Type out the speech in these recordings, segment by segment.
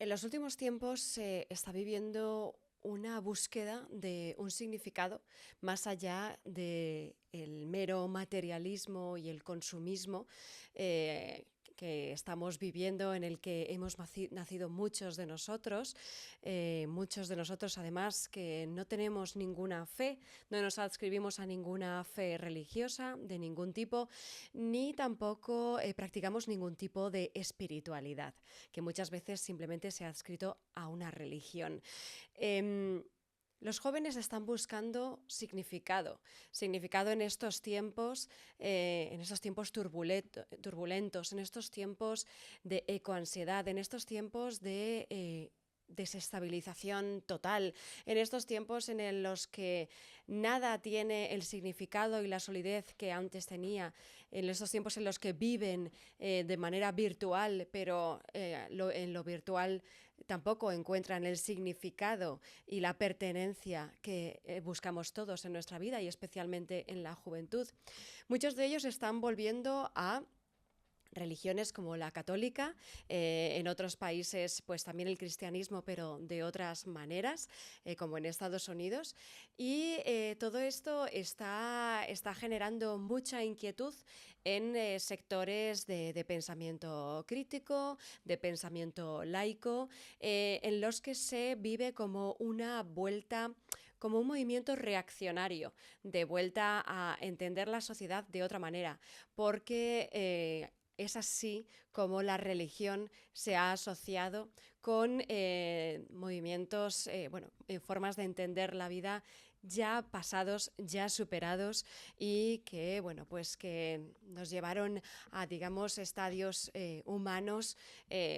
En los últimos tiempos se está viviendo una búsqueda de un significado más allá de el mero materialismo y el consumismo que estamos viviendo, en el que hemos nacido muchos de nosotros además que no tenemos ninguna fe, no nos adscribimos a ninguna fe religiosa de ningún tipo, ni tampoco practicamos ningún tipo de espiritualidad, que muchas veces simplemente se ha adscrito a una religión. Eh, los jóvenes están buscando significado en estos tiempos turbulentos, en estos tiempos de ecoansiedad, en estos tiempos de desestabilización total, en estos tiempos en los que nada tiene el significado y la solidez que antes tenía, en estos tiempos en los que viven de manera virtual, pero en lo virtual tampoco encuentran el significado y la pertenencia que buscamos todos en nuestra vida y especialmente en la juventud. Muchos de ellos están volviendo a religiones como la católica, en otros países pues también el cristianismo, pero de otras maneras, como en Estados Unidos. Y todo esto está generando mucha inquietud en sectores de pensamiento crítico, de pensamiento laico, en los que se vive como una vuelta, como un movimiento reaccionario, de vuelta a entender la sociedad de otra manera, porque es así como la religión se ha asociado con movimientos, formas de entender la vida ya pasados, ya superados y que, bueno, pues que nos llevaron a, digamos, estadios humanos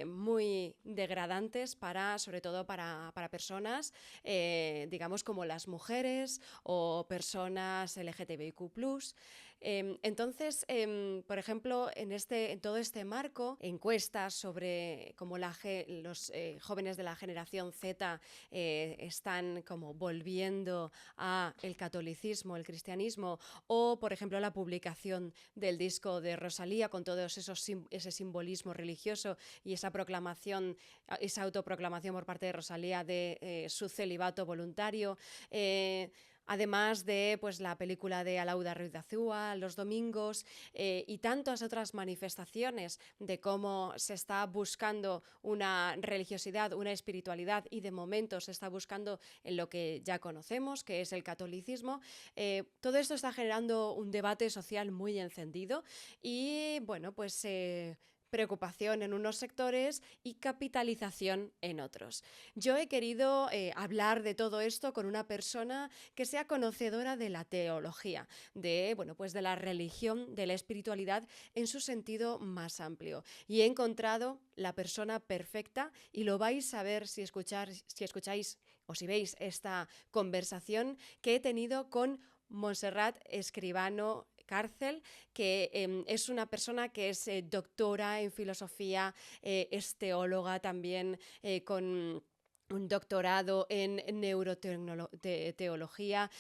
muy degradantes sobre todo para personas, digamos, como las mujeres o personas LGTBIQ+. Entonces, por ejemplo, en todo este marco, encuestas sobre cómo los jóvenes de la generación Z están como volviendo a el catolicismo, el cristianismo, o por ejemplo la publicación del disco de Rosalía con todo ese simbolismo religioso y esa proclamación, esa autoproclamación por parte de Rosalía de su celibato voluntario. Además de pues la película de Alauda Ruiz de Azúa los domingos, y tantas otras manifestaciones de cómo se está buscando una religiosidad, una espiritualidad, y de momento se está buscando en lo que ya conocemos, que es el catolicismo. Todo esto está generando un debate social muy encendido y, bueno, pues preocupación en unos sectores y capitalización en otros. Yo he querido hablar de todo esto con una persona que sea conocedora de la teología, pues de la religión, de la espiritualidad en su sentido más amplio. Y he encontrado la persona perfecta, y lo vais a ver si escucháis o si veis esta conversación que he tenido con Montserrat Escribano Cárcel, que es una persona que es doctora en filosofía, es teóloga también, con un doctorado en neuroteología,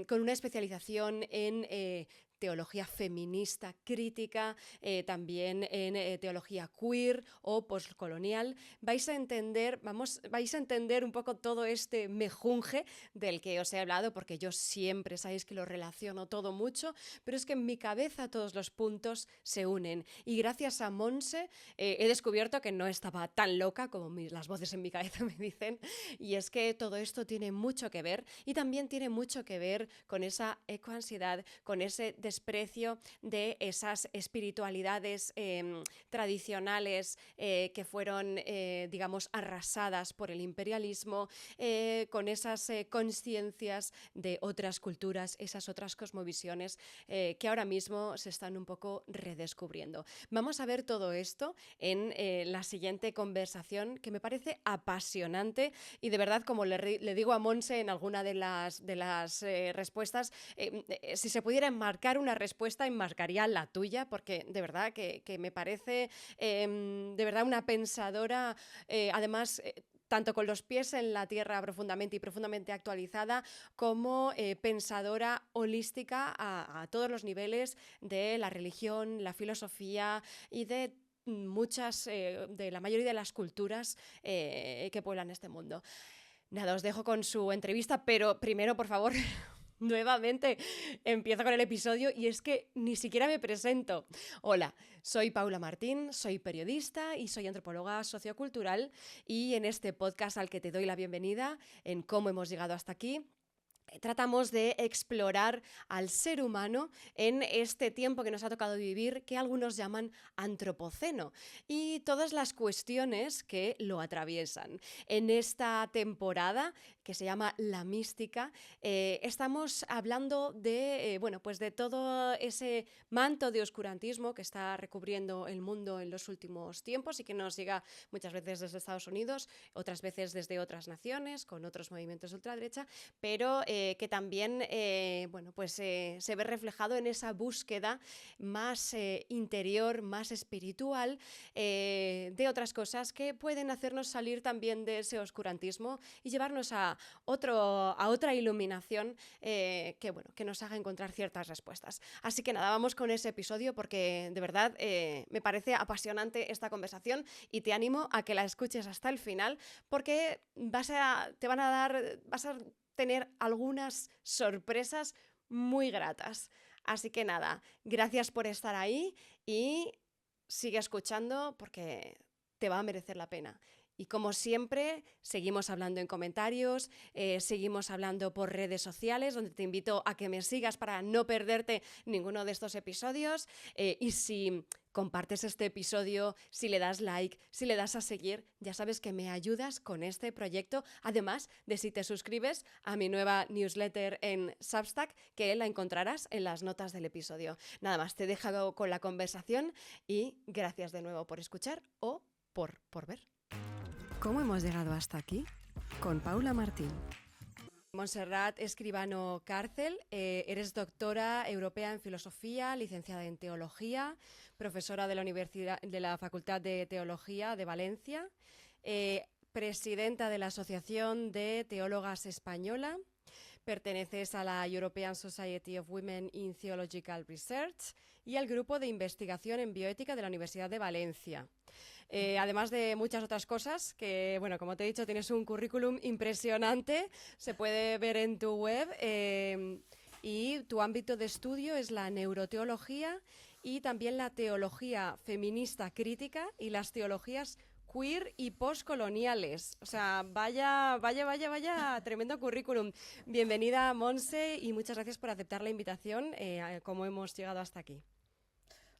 con una especialización en teología feminista crítica, también en teología queer o postcolonial. Vais a entender un poco todo este mejunje del que os he hablado, porque yo siempre sabéis que lo relaciono todo mucho, pero es que en mi cabeza todos los puntos se unen. Y gracias a Monse he descubierto que no estaba tan loca como las voces en mi cabeza me dicen, y es que todo esto tiene mucho que ver, y también tiene mucho que ver con esa ecoansiedad, con ese desprecio de esas espiritualidades tradicionales que fueron, digamos, arrasadas por el imperialismo, con esas conciencias de otras culturas, esas otras cosmovisiones que ahora mismo se están un poco redescubriendo. Vamos a ver todo esto en la siguiente conversación, que me parece apasionante, y de verdad, como le digo a Monse en alguna de las respuestas, si se pudiera enmarcar una respuesta, enmarcaría la tuya, porque de verdad que me parece de verdad una pensadora, además tanto con los pies en la tierra profundamente y profundamente actualizada, como pensadora holística a todos los niveles de la religión, la filosofía y de muchas, de la mayoría de las culturas que pueblan este mundo. Nada, os dejo con su entrevista, pero primero, por favor, nuevamente empiezo con el episodio y es que ni siquiera me presento. Hola, soy Paula Martín, soy periodista y soy antropóloga sociocultural, y en este podcast al que te doy la bienvenida, en Cómo hemos llegado hasta aquí, tratamos de explorar al ser humano en este tiempo que nos ha tocado vivir, que algunos llaman antropoceno, y todas las cuestiones que lo atraviesan. En esta temporada, que se llama La Mística, estamos hablando de, pues de todo ese manto de oscurantismo que está recubriendo el mundo en los últimos tiempos y que nos llega muchas veces desde Estados Unidos, otras veces desde otras naciones, con otros movimientos de ultraderecha, pero que también se ve reflejado en esa búsqueda más interior, más espiritual, de otras cosas que pueden hacernos salir también de ese oscurantismo y llevarnos a otra iluminación que nos haga encontrar ciertas respuestas. Así que nada, vamos con ese episodio porque de verdad me parece apasionante esta conversación y te animo a que la escuches hasta el final porque vas a tener algunas sorpresas muy gratas. Así que nada, gracias por estar ahí y sigue escuchando porque te va a merecer la pena. Y como siempre, seguimos hablando en comentarios, seguimos hablando por redes sociales, donde te invito a que me sigas para no perderte ninguno de estos episodios. Y si compartes este episodio, si le das like, si le das a seguir, ya sabes que me ayudas con este proyecto, además de si te suscribes a mi nueva newsletter en Substack, que la encontrarás en las notas del episodio. Nada más, te he dejado con la conversación y gracias de nuevo por escuchar o por ver. ¿Cómo hemos llegado hasta aquí? Con Paula Martín. Montserrat Escribano Cárcel, eres doctora europea en filosofía, licenciada en teología, profesora de la Universidad de la Facultad de Teología de Valencia, presidenta de la Asociación de Teólogas Española, perteneces a la European Society of Women in Theological Research y al grupo de investigación en bioética de la Universidad de Valencia. Además de muchas otras cosas que, bueno, como te he dicho, tienes un currículum impresionante, se puede ver en tu web, y tu ámbito de estudio es la neuroteología y también la teología feminista crítica y las teologías queer y postcoloniales. O sea, vaya, tremendo currículum. Bienvenida, Monse, y muchas gracias por aceptar la invitación, a cómo hemos llegado hasta aquí.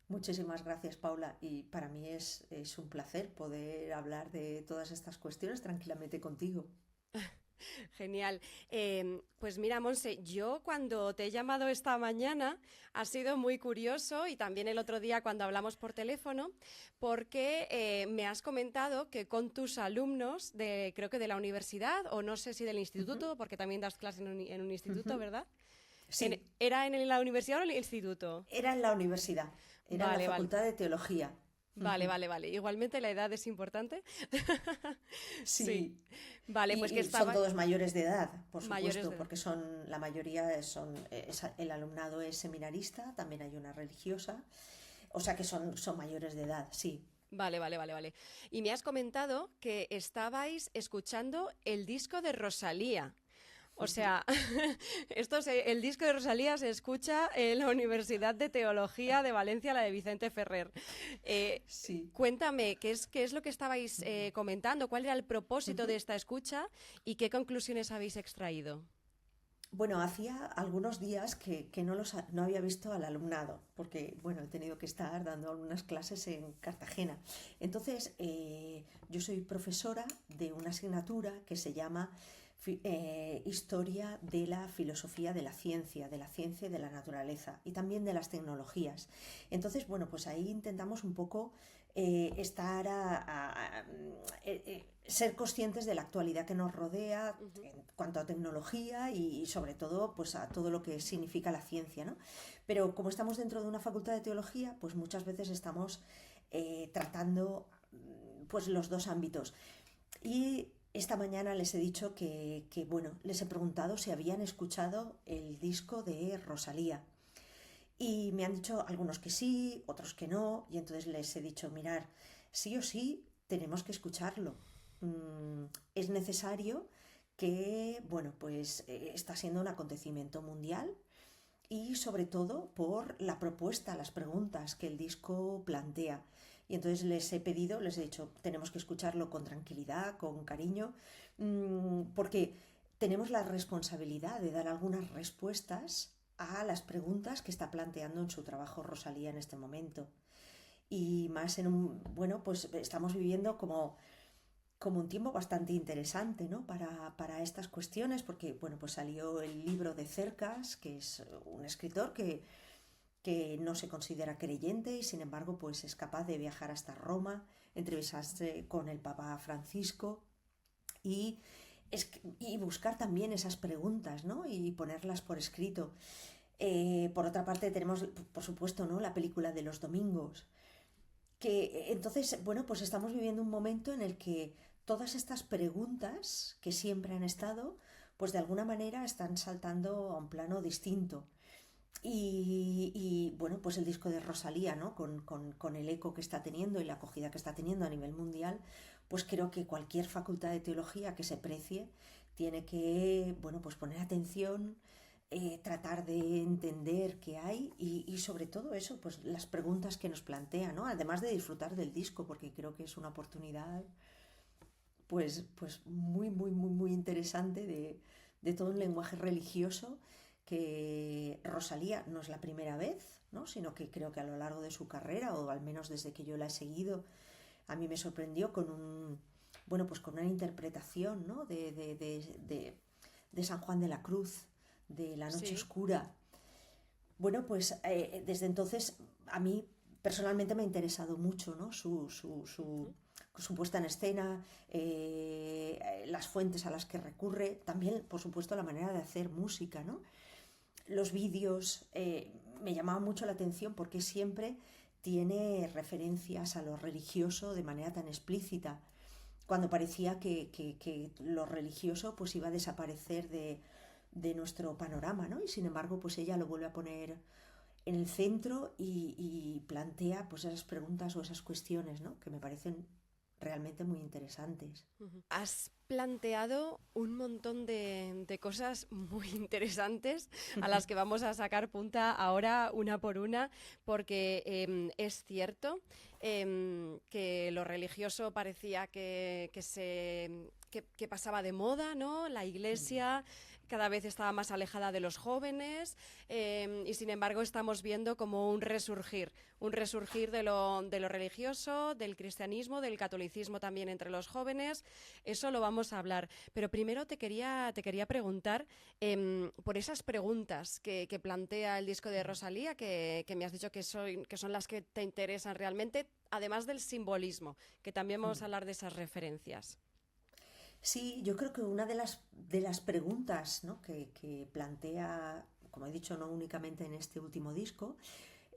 Muchísimas gracias, Paula, y para mí es un placer poder hablar de todas estas cuestiones tranquilamente contigo. Genial. Pues mira, Monse, yo cuando te he llamado esta mañana ha sido muy curioso, y también el otro día cuando hablamos por teléfono, porque me has comentado que con tus alumnos, creo que de la universidad, o no sé si del instituto, porque también das clases en un instituto, ¿verdad? Sí. ¿Era en la universidad o en el instituto? Era en la universidad, era en la Facultad de Teología. Vale. Igualmente la edad es importante. Sí. Vale, pues que son todos mayores de edad, por supuesto, porque la mayoría el alumnado es seminarista, también hay una religiosa, o sea que son mayores de edad, sí. Vale. Y me has comentado que estabais escuchando el disco de Rosalía. O sea, el disco de Rosalía se escucha en la Universidad de Teología de Valencia, la de Vicente Ferrer. Sí. Cuéntame, ¿qué es lo que estabais comentando? ¿Cuál era el propósito de esta escucha y qué conclusiones habéis extraído? Bueno, hacía algunos días que no había visto al alumnado, porque he tenido que estar dando algunas clases en Cartagena. Entonces, yo soy profesora de una asignatura que se llama Historia de la Filosofía de la Ciencia y de la Naturaleza, y también de las tecnologías. Entonces, pues ahí intentamos un poco ser conscientes de la actualidad que nos rodea en cuanto a tecnología y sobre todo pues a todo lo que significa la ciencia, ¿no? Pero como estamos dentro de una facultad de teología, pues muchas veces estamos tratando pues los dos ámbitos. Y esta mañana les he dicho que les he preguntado si habían escuchado el disco de Rosalía. Y me han dicho algunos que sí, otros que no, y entonces les he dicho, mirar, sí o sí tenemos que escucharlo. Es necesario que, bueno, pues está siendo un acontecimiento mundial y sobre todo por la propuesta, las preguntas que el disco plantea. Y entonces les he pedido, les he dicho, tenemos que escucharlo con tranquilidad, con cariño, porque tenemos la responsabilidad de dar algunas respuestas a las preguntas que está planteando en su trabajo Rosalía en este momento. Y más en un, bueno, pues estamos viviendo como un tiempo bastante interesante, ¿no? Para estas cuestiones, porque, bueno, pues salió el libro de Cercas, que es un escritor que no se considera creyente y sin embargo pues es capaz de viajar hasta Roma, entrevistarse con el Papa Francisco y, y buscar también esas preguntas, ¿no? Y ponerlas por escrito. Por otra parte tenemos, por supuesto, ¿no? La película de los domingos, que entonces, bueno, pues estamos viviendo un momento en el que todas estas preguntas que siempre han estado, pues de alguna manera están saltando a un plano distinto. Bueno, pues el disco de Rosalía, ¿no? Con el eco que está teniendo y la acogida que está teniendo a nivel mundial, pues creo que cualquier facultad de teología que se precie tiene que, bueno, pues poner atención, tratar de entender qué hay y sobre todo eso, pues las preguntas que nos plantea, ¿no? Además de disfrutar del disco, porque creo que es una oportunidad, pues muy, muy, muy, muy interesante de todo un lenguaje religioso que Rosalía no es la primera vez, ¿no? Sino que creo que a lo largo de su carrera, o al menos desde que yo la he seguido, a mí me sorprendió con bueno, pues con una interpretación, ¿no? De San Juan de la Cruz, de La Noche Sí. Oscura. Bueno, pues desde entonces a mí personalmente me ha interesado mucho, ¿no? Su puesta en escena, las fuentes a las que recurre, también, por supuesto, la manera de hacer música, ¿no? Los vídeos me llamaban mucho la atención porque siempre tiene referencias a lo religioso de manera tan explícita, cuando parecía que lo religioso pues iba a desaparecer de nuestro panorama, ¿no? Y sin embargo, pues ella lo vuelve a poner en el centro y plantea pues esas preguntas o esas cuestiones, ¿no? Que me parecen realmente muy interesantes. Ujú. Has planteado un montón de cosas muy interesantes a las que vamos a sacar punta ahora una por una, porque es cierto que lo religioso parecía que pasaba de moda, ¿no? La iglesia cada vez estaba más alejada de los jóvenes y sin embargo estamos viendo como un resurgir de lo religioso, del cristianismo, del catolicismo también entre los jóvenes. Eso lo vamos a hablar. Pero primero te quería preguntar por esas preguntas que plantea el disco de Rosalía, que me has dicho que son las que te interesan realmente, además del simbolismo, que también vamos a hablar de esas referencias. Sí, yo creo que una de las preguntas, ¿no? Que plantea, como he dicho, no únicamente en este último disco,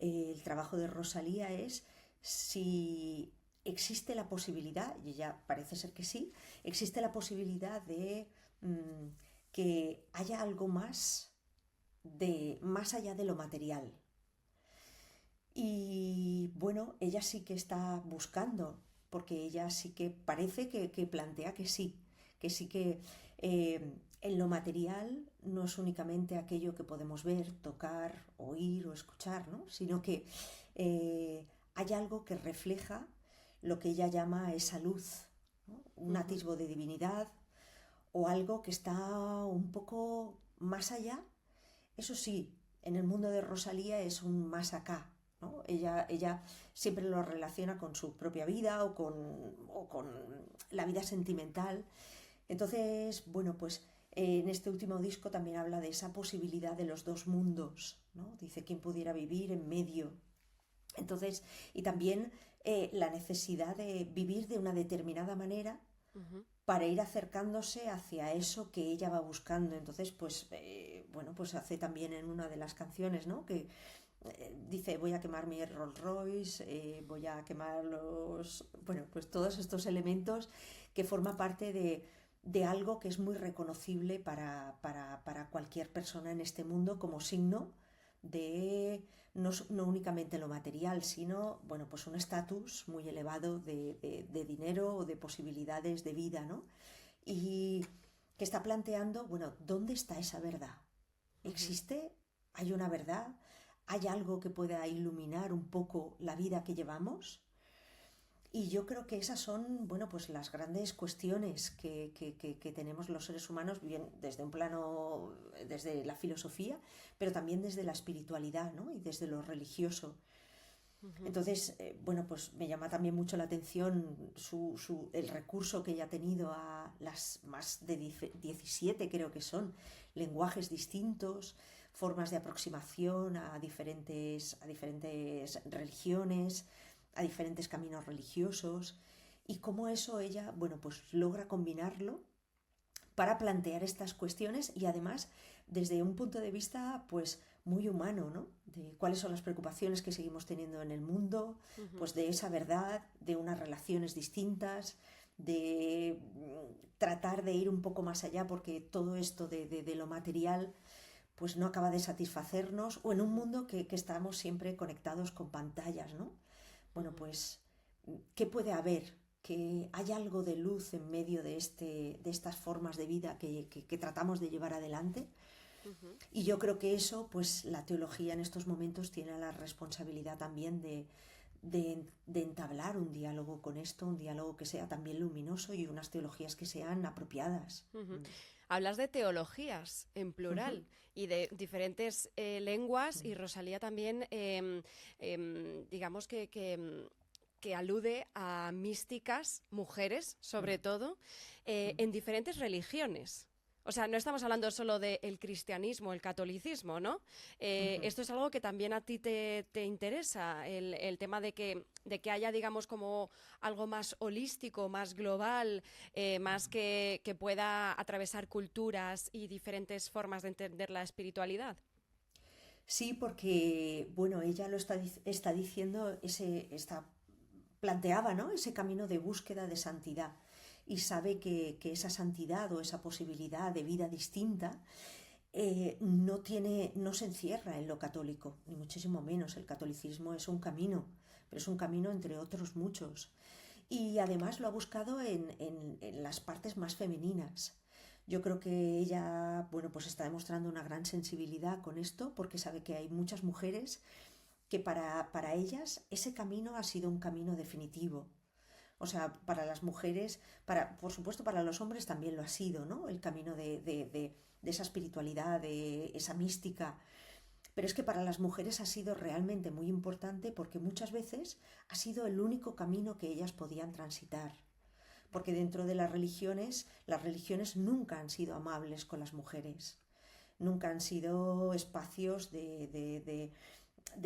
el trabajo de Rosalía es si existe la posibilidad, y ya parece ser que sí, existe la posibilidad de que haya algo más más allá de lo material. Y bueno, ella sí que está buscando, porque ella sí que parece que plantea que sí que en lo material no es únicamente aquello que podemos ver, tocar, oír o escuchar, ¿no? Sino que hay algo que refleja lo que ella llama esa luz, ¿no? Un Ujú. atisbo de divinidad o algo que está un poco más allá. Eso sí, en el mundo de Rosalía es un más acá, ¿no? Ella siempre lo relaciona con su propia vida o con la vida sentimental. Entonces, bueno, pues en este último disco también habla de esa posibilidad de los dos mundos, ¿no? Dice quién pudiera vivir en medio. Entonces, y también la necesidad de vivir de una determinada manera Ujú. para ir acercándose hacia eso que ella va buscando. Entonces, pues, bueno, pues hace también en una de las canciones, ¿no? Que dice, voy a quemar mi Rolls Royce, voy a quemar bueno, pues todos estos elementos que forman parte de algo que es muy reconocible para cualquier persona en este mundo como signo no únicamente lo material, sino, bueno, pues un estatus muy elevado de dinero o de posibilidades de vida, ¿no? Y que está planteando, bueno, ¿dónde está esa verdad? ¿Existe? ¿Hay una verdad? ¿Hay algo que pueda iluminar un poco la vida que llevamos? Y yo creo que esas son, bueno, pues las grandes cuestiones que tenemos los seres humanos, bien desde un plano, desde la filosofía, pero también desde la espiritualidad, ¿no? Y desde lo religioso. Entonces, bueno, pues me llama también mucho la atención el recurso que ella ha tenido a las más de 17, creo que son, lenguajes distintos, formas de aproximación a diferentes religiones, a diferentes caminos religiosos, y cómo eso ella, bueno, pues logra combinarlo para plantear estas cuestiones y además desde un punto de vista pues muy humano, ¿no? De cuáles son las preocupaciones que seguimos teniendo en el mundo, pues de esa verdad, de unas relaciones distintas, de tratar de ir un poco más allá porque todo esto de lo material pues no acaba de satisfacernos, o en un mundo que estamos siempre conectados con pantallas, ¿no? Bueno, pues, ¿qué puede haber? Que hay algo de luz en medio de estas formas de vida que tratamos de llevar adelante. Y yo creo que eso, pues la teología en estos momentos tiene la responsabilidad también de entablar un diálogo con esto, un diálogo que sea también luminoso y unas teologías que sean apropiadas. Hablas de teologías en plural y de diferentes lenguas, y Rosalía también, digamos que alude a místicas, mujeres sobre todo, en diferentes religiones. O sea, no estamos hablando solo del cristianismo, el catolicismo, ¿no? Esto es algo que también a ti te interesa, el tema de que haya, digamos, como algo más holístico, más global, más que pueda atravesar culturas y diferentes formas de entender la espiritualidad. Sí, porque, bueno, ella lo está diciendo, planteaba, ¿no? Ese camino de búsqueda de santidad, y sabe que esa santidad o esa posibilidad de vida distinta no se encierra en lo católico, ni muchísimo menos. El catolicismo es un camino, pero es un camino entre otros muchos. Y además lo ha buscado en las partes más femeninas. Yo creo que ella, bueno, pues está demostrando una gran sensibilidad con esto, porque sabe que hay muchas mujeres que para ellas ese camino ha sido un camino definitivo. O sea, para las mujeres, por supuesto para los hombres también lo ha sido, ¿no? El camino de esa espiritualidad, de esa mística. Pero es que para las mujeres ha sido realmente muy importante porque muchas veces ha sido el único camino que ellas podían transitar. Porque dentro de las religiones nunca han sido amables con las mujeres. Nunca han sido espacios de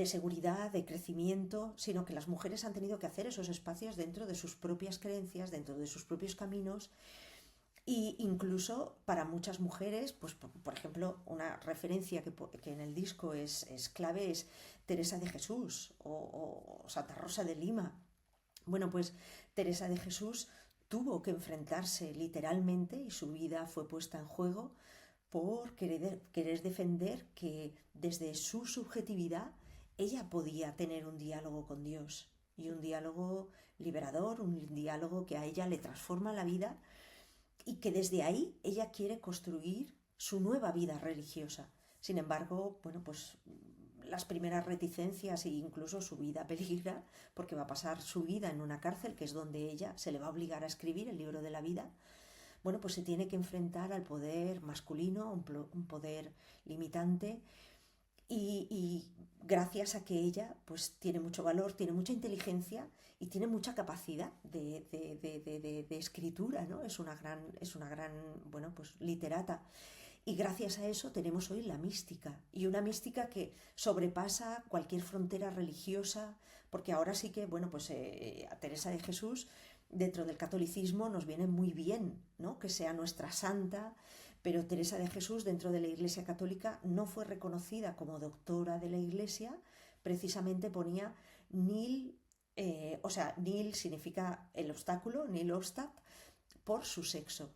seguridad, de crecimiento, sino que las mujeres han tenido que hacer esos espacios dentro de sus propias creencias, dentro de sus propios caminos. Y incluso para muchas mujeres, pues por ejemplo, una referencia que en el disco es clave es Teresa de Jesús o Santa Rosa de Lima. Bueno, pues Teresa de Jesús tuvo que enfrentarse literalmente, y su vida fue puesta en juego por querer defender que desde su subjetividad ella podía tener un diálogo con Dios, y un diálogo liberador, un diálogo que a ella le transforma la vida, y que desde ahí ella quiere construir su nueva vida religiosa. Sin embargo, bueno, pues las primeras reticencias e incluso su vida peligra, porque va a pasar su vida en una cárcel, que es donde ella se le va a obligar a escribir el libro de la vida. Bueno, pues se tiene que enfrentar al poder masculino, un poder limitante, y gracias a que ella pues tiene mucho valor, tiene mucha inteligencia y tiene mucha capacidad de escritura, ¿no? Es una gran, bueno, pues literata. Y gracias a eso tenemos hoy la mística, y una mística que sobrepasa cualquier frontera religiosa, porque ahora sí que, bueno, pues a Teresa de Jesús dentro del catolicismo nos viene muy bien, ¿no? Que sea nuestra santa, pero Teresa de Jesús dentro de la Iglesia Católica no fue reconocida como doctora de la Iglesia. Precisamente ponía nil, nil significa el obstáculo, nil obstat, por su sexo.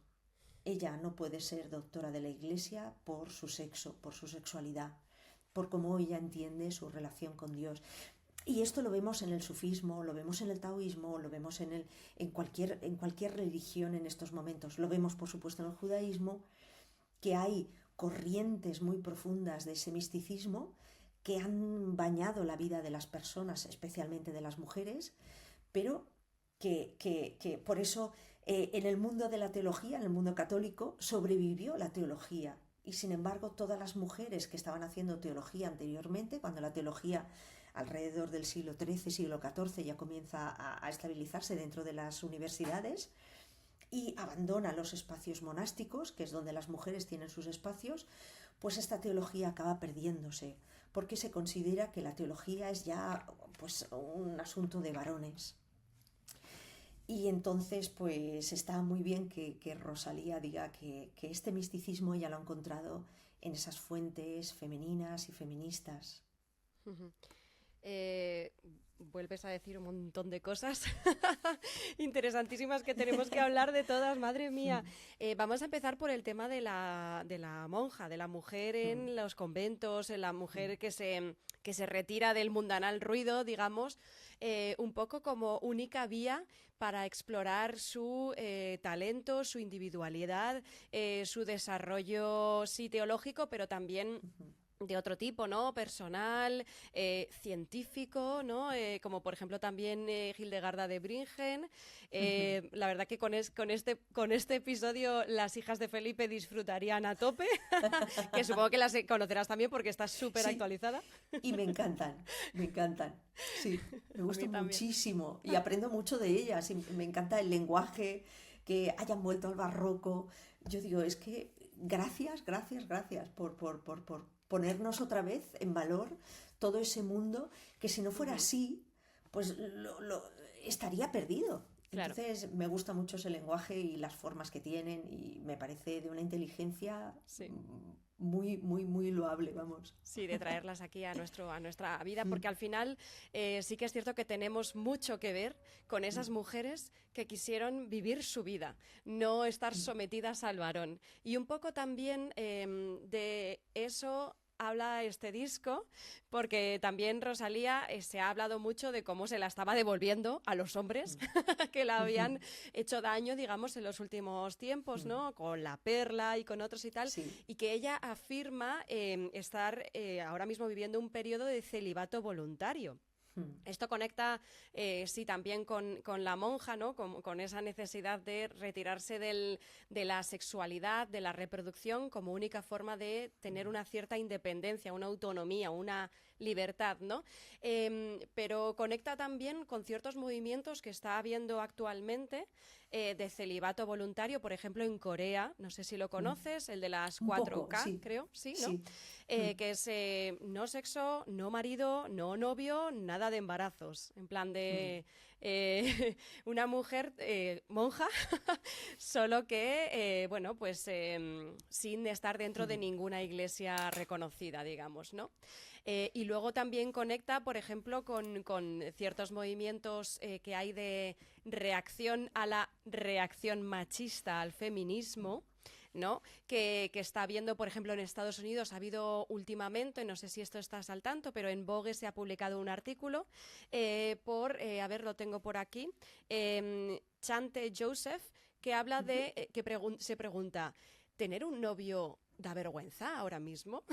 Ella no puede ser doctora de la Iglesia por su sexo, por su sexualidad. por cómo ella entiende su relación con Dios. Y esto lo vemos en el sufismo, lo vemos en el taoísmo, lo vemos en cualquier religión en estos momentos. Lo vemos, por supuesto, en el judaísmo, que hay corrientes muy profundas de ese misticismo que han bañado la vida de las personas, especialmente de las mujeres, pero que por eso en el mundo de la teología, en el mundo católico, sobrevivió la teología. Y sin embargo, todas las mujeres que estaban haciendo teología anteriormente, cuando la teología alrededor del siglo XIII, siglo XIV ya comienza a estabilizarse dentro de las universidades y abandona los espacios monásticos, que es donde las mujeres tienen sus espacios, pues esta teología acaba perdiéndose, porque se considera que la teología es ya pues un asunto de varones. Y entonces pues está muy bien que Rosalía diga que este misticismo ella lo ha encontrado en esas fuentes femeninas y feministas. Uh-huh. Vuelves a decir un montón de cosas interesantísimas que tenemos que hablar de todas, madre mía. Vamos a empezar por el tema de la monja, de la mujer en los conventos, la mujer que se retira del mundanal ruido, digamos, un poco como única vía para explorar su talento, su individualidad, su desarrollo, sí, teológico, pero también de otro tipo, ¿no? Personal, científico, ¿no? Como por ejemplo también Hildegarda de Bingen. La verdad que con este episodio las hijas de Felipe disfrutarían a tope, que supongo que las conocerás también porque estás súper actualizada. Y me encantan. Sí, me gustan muchísimo y aprendo mucho de ellas. Y me encanta el lenguaje, que hayan vuelto al barroco. Yo digo, es que gracias por ponernos otra vez en valor todo ese mundo que si no fuera así, pues estaría perdido. Claro. Entonces me gusta mucho ese lenguaje y las formas que tienen y me parece de una inteligencia muy, muy, muy loable, vamos. Sí, de traerlas aquí a nuestra vida, porque al final sí que es cierto que tenemos mucho que ver con esas mujeres que quisieron vivir su vida, no estar sometidas al varón. Y un poco también de eso habla este disco, porque también Rosalía se ha hablado mucho de cómo se la estaba devolviendo a los hombres que la habían hecho daño, digamos, en los últimos tiempos, ¿no? Con La Perla y con otros y tal, y que ella afirma estar ahora mismo viviendo un periodo de celibato voluntario. Esto conecta, sí, también con la monja, ¿no? Con esa necesidad de retirarse de la sexualidad, de la reproducción, como única forma de tener una cierta independencia, una autonomía, una libertad, ¿no? Pero conecta también con ciertos movimientos que está habiendo actualmente de celibato voluntario, por ejemplo, en Corea, no sé si lo conoces, el de las 4K, creo, sí, ¿no? Que es no sexo, no marido, no novio, nada de embarazos, en plan de una mujer monja, solo que, bueno, pues sin estar dentro de ninguna iglesia reconocida, digamos, ¿no? Y luego también conecta, por ejemplo, con ciertos movimientos que hay de reacción a la reacción machista al feminismo, ¿no? Que está habiendo, por ejemplo, en Estados Unidos ha habido últimamente, no sé si esto estás al tanto, pero en Vogue se ha publicado un artículo a ver, lo tengo por aquí, Chante Joseph, que habla de, se pregunta, ¿tener un novio da vergüenza ahora mismo?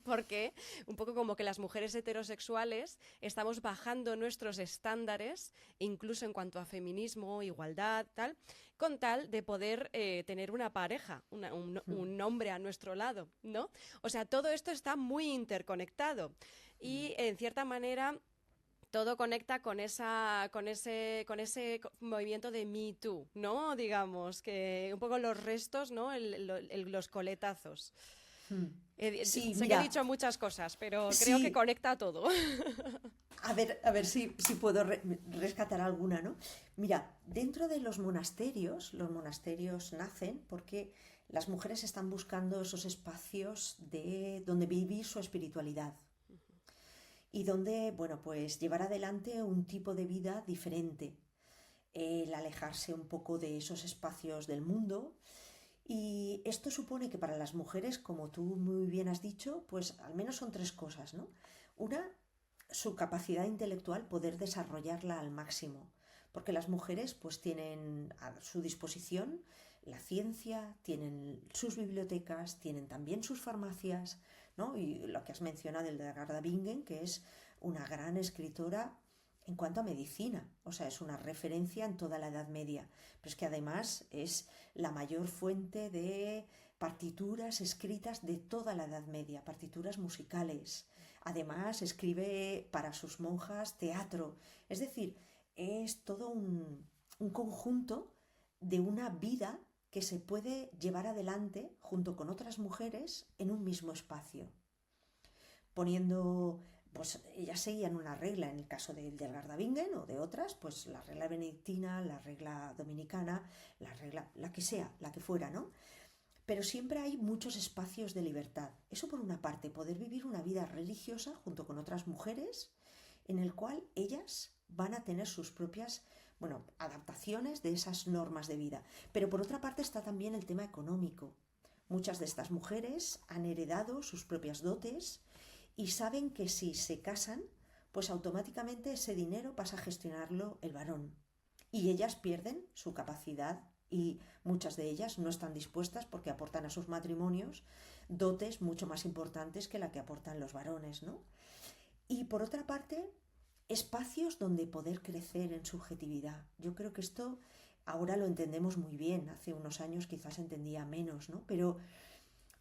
Porque un poco como que las mujeres heterosexuales estamos bajando nuestros estándares, incluso en cuanto a feminismo, igualdad, tal, con tal de poder tener una pareja, un hombre a nuestro lado, ¿no? O sea, todo esto está muy interconectado y en cierta manera todo conecta con ese movimiento de Me Too, ¿no? Digamos, que un poco los restos, ¿no? Los coletazos. Sí, sé mira, que he dicho muchas cosas, pero creo que conecta todo. A ver si puedo rescatar alguna, ¿no? Mira, dentro de los monasterios nacen porque las mujeres están buscando esos espacios donde vivir su espiritualidad. Y donde, bueno, pues llevar adelante un tipo de vida diferente, el alejarse un poco de esos espacios del mundo Y esto supone que para las mujeres, como tú muy bien has dicho, pues al menos son tres cosas, ¿no? Una, su capacidad intelectual, poder desarrollarla al máximo, porque las mujeres pues tienen a su disposición la ciencia, tienen sus bibliotecas, tienen también sus farmacias, ¿no? Y lo que has mencionado, el de Gerda Bingen, que es una gran escritora en cuanto a medicina, o sea, es una referencia en toda la Edad Media, pero es que además es la mayor fuente de partituras escritas de toda la Edad Media, partituras musicales. Además, escribe para sus monjas teatro, es decir, es todo un conjunto de una vida que se puede llevar adelante junto con otras mujeres en un mismo espacio, poniendo, pues ellas seguían una regla, en el caso de Hildegard de Bingen o de otras, pues la regla benedictina, la regla dominicana, la regla, la que sea, la que fuera, ¿no? Pero siempre hay muchos espacios de libertad. Eso por una parte, poder vivir una vida religiosa junto con otras mujeres, en el cual ellas van a tener sus propias, bueno, adaptaciones de esas normas de vida. Pero por otra parte está también el tema económico. Muchas de estas mujeres han heredado sus propias dotes y saben que si se casan, pues automáticamente ese dinero pasa a gestionarlo el varón. Y ellas pierden su capacidad y muchas de ellas no están dispuestas porque aportan a sus matrimonios dotes mucho más importantes que la que aportan los varones, ¿no? Y por otra parte, espacios donde poder crecer en subjetividad. Yo creo que esto ahora lo entendemos muy bien, hace unos años quizás entendía menos, ¿no? Pero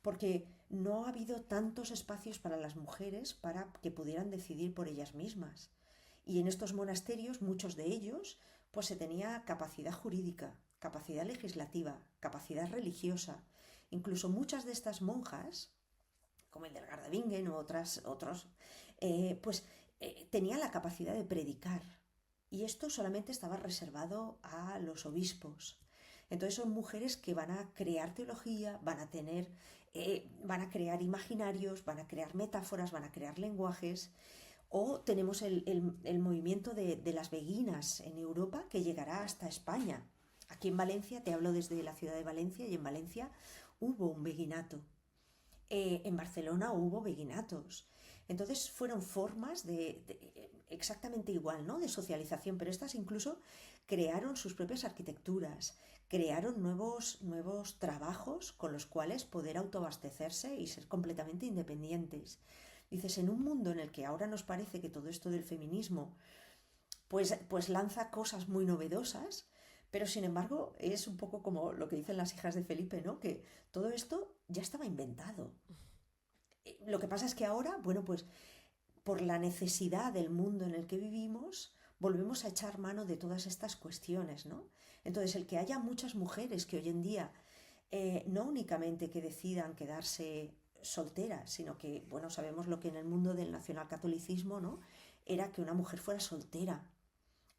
porque no ha habido tantos espacios para las mujeres para que pudieran decidir por ellas mismas. Y en estos monasterios, muchos de ellos, pues se tenía capacidad jurídica, capacidad legislativa, capacidad religiosa. Incluso muchas de estas monjas, como el del Gardabingen u otros, tenían la capacidad de predicar. Y esto solamente estaba reservado a los obispos. Entonces son mujeres que van a crear teología, van a crear imaginarios, van a crear metáforas, van a crear lenguajes. O tenemos el movimiento de las beguinas en Europa que llegará hasta España. Aquí en Valencia, te hablo desde la ciudad de Valencia, y en Valencia hubo un beguinato. En Barcelona hubo beguinatos. Entonces fueron formas exactamente igual, ¿no? De socialización, pero estas incluso crearon sus propias arquitecturas, crearon nuevos trabajos con los cuales poder autoabastecerse y ser completamente independientes. Dices, en un mundo en el que ahora nos parece que todo esto del feminismo pues lanza cosas muy novedosas, pero sin embargo es un poco como lo que dicen las hijas de Felipe, ¿no? Que todo esto ya estaba inventado. Lo que pasa es que ahora, bueno, pues por la necesidad del mundo en el que vivimos, volvemos a echar mano de todas estas cuestiones, ¿no? Entonces, el que haya muchas mujeres que hoy en día no únicamente que decidan quedarse solteras, sino que, bueno, sabemos lo que en el mundo del nacionalcatolicismo, ¿no? Era que una mujer fuera soltera.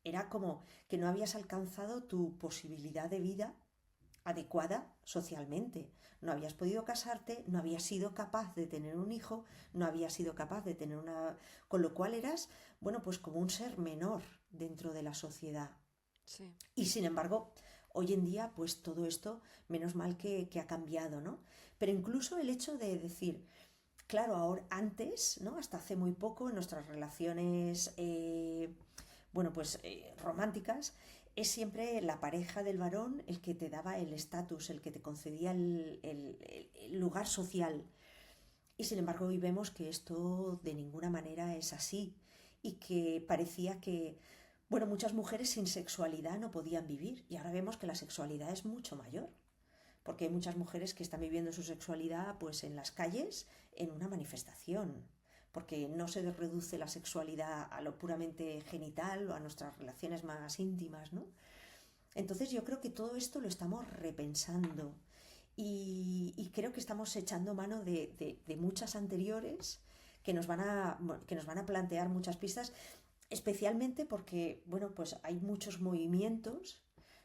Era como que no habías alcanzado tu posibilidad de vida adecuada socialmente. No habías podido casarte, no habías sido capaz de tener un hijo, no habías sido capaz de tener una... Con lo cual eras, bueno, pues como un ser menor dentro de la sociedad. Sí. Y sin embargo, hoy en día, pues todo esto, menos mal que ha cambiado, ¿no? Pero incluso el hecho de decir, claro, ahora antes, ¿no? Hasta hace muy poco, en nuestras relaciones, románticas, es siempre la pareja del varón el que te daba el estatus, el que te concedía el lugar social. Y sin embargo hoy vemos que esto de ninguna manera es así y que parecía que, bueno, muchas mujeres sin sexualidad no podían vivir y ahora vemos que la sexualidad es mucho mayor. Porque hay muchas mujeres que están viviendo su sexualidad pues en las calles, en una manifestación, porque no se reduce la sexualidad a lo puramente genital o a nuestras relaciones más íntimas, ¿no? Entonces yo creo que todo esto lo estamos repensando y creo que estamos echando mano de muchas anteriores que nos van a plantear muchas pistas, especialmente porque, bueno, pues hay muchos movimientos,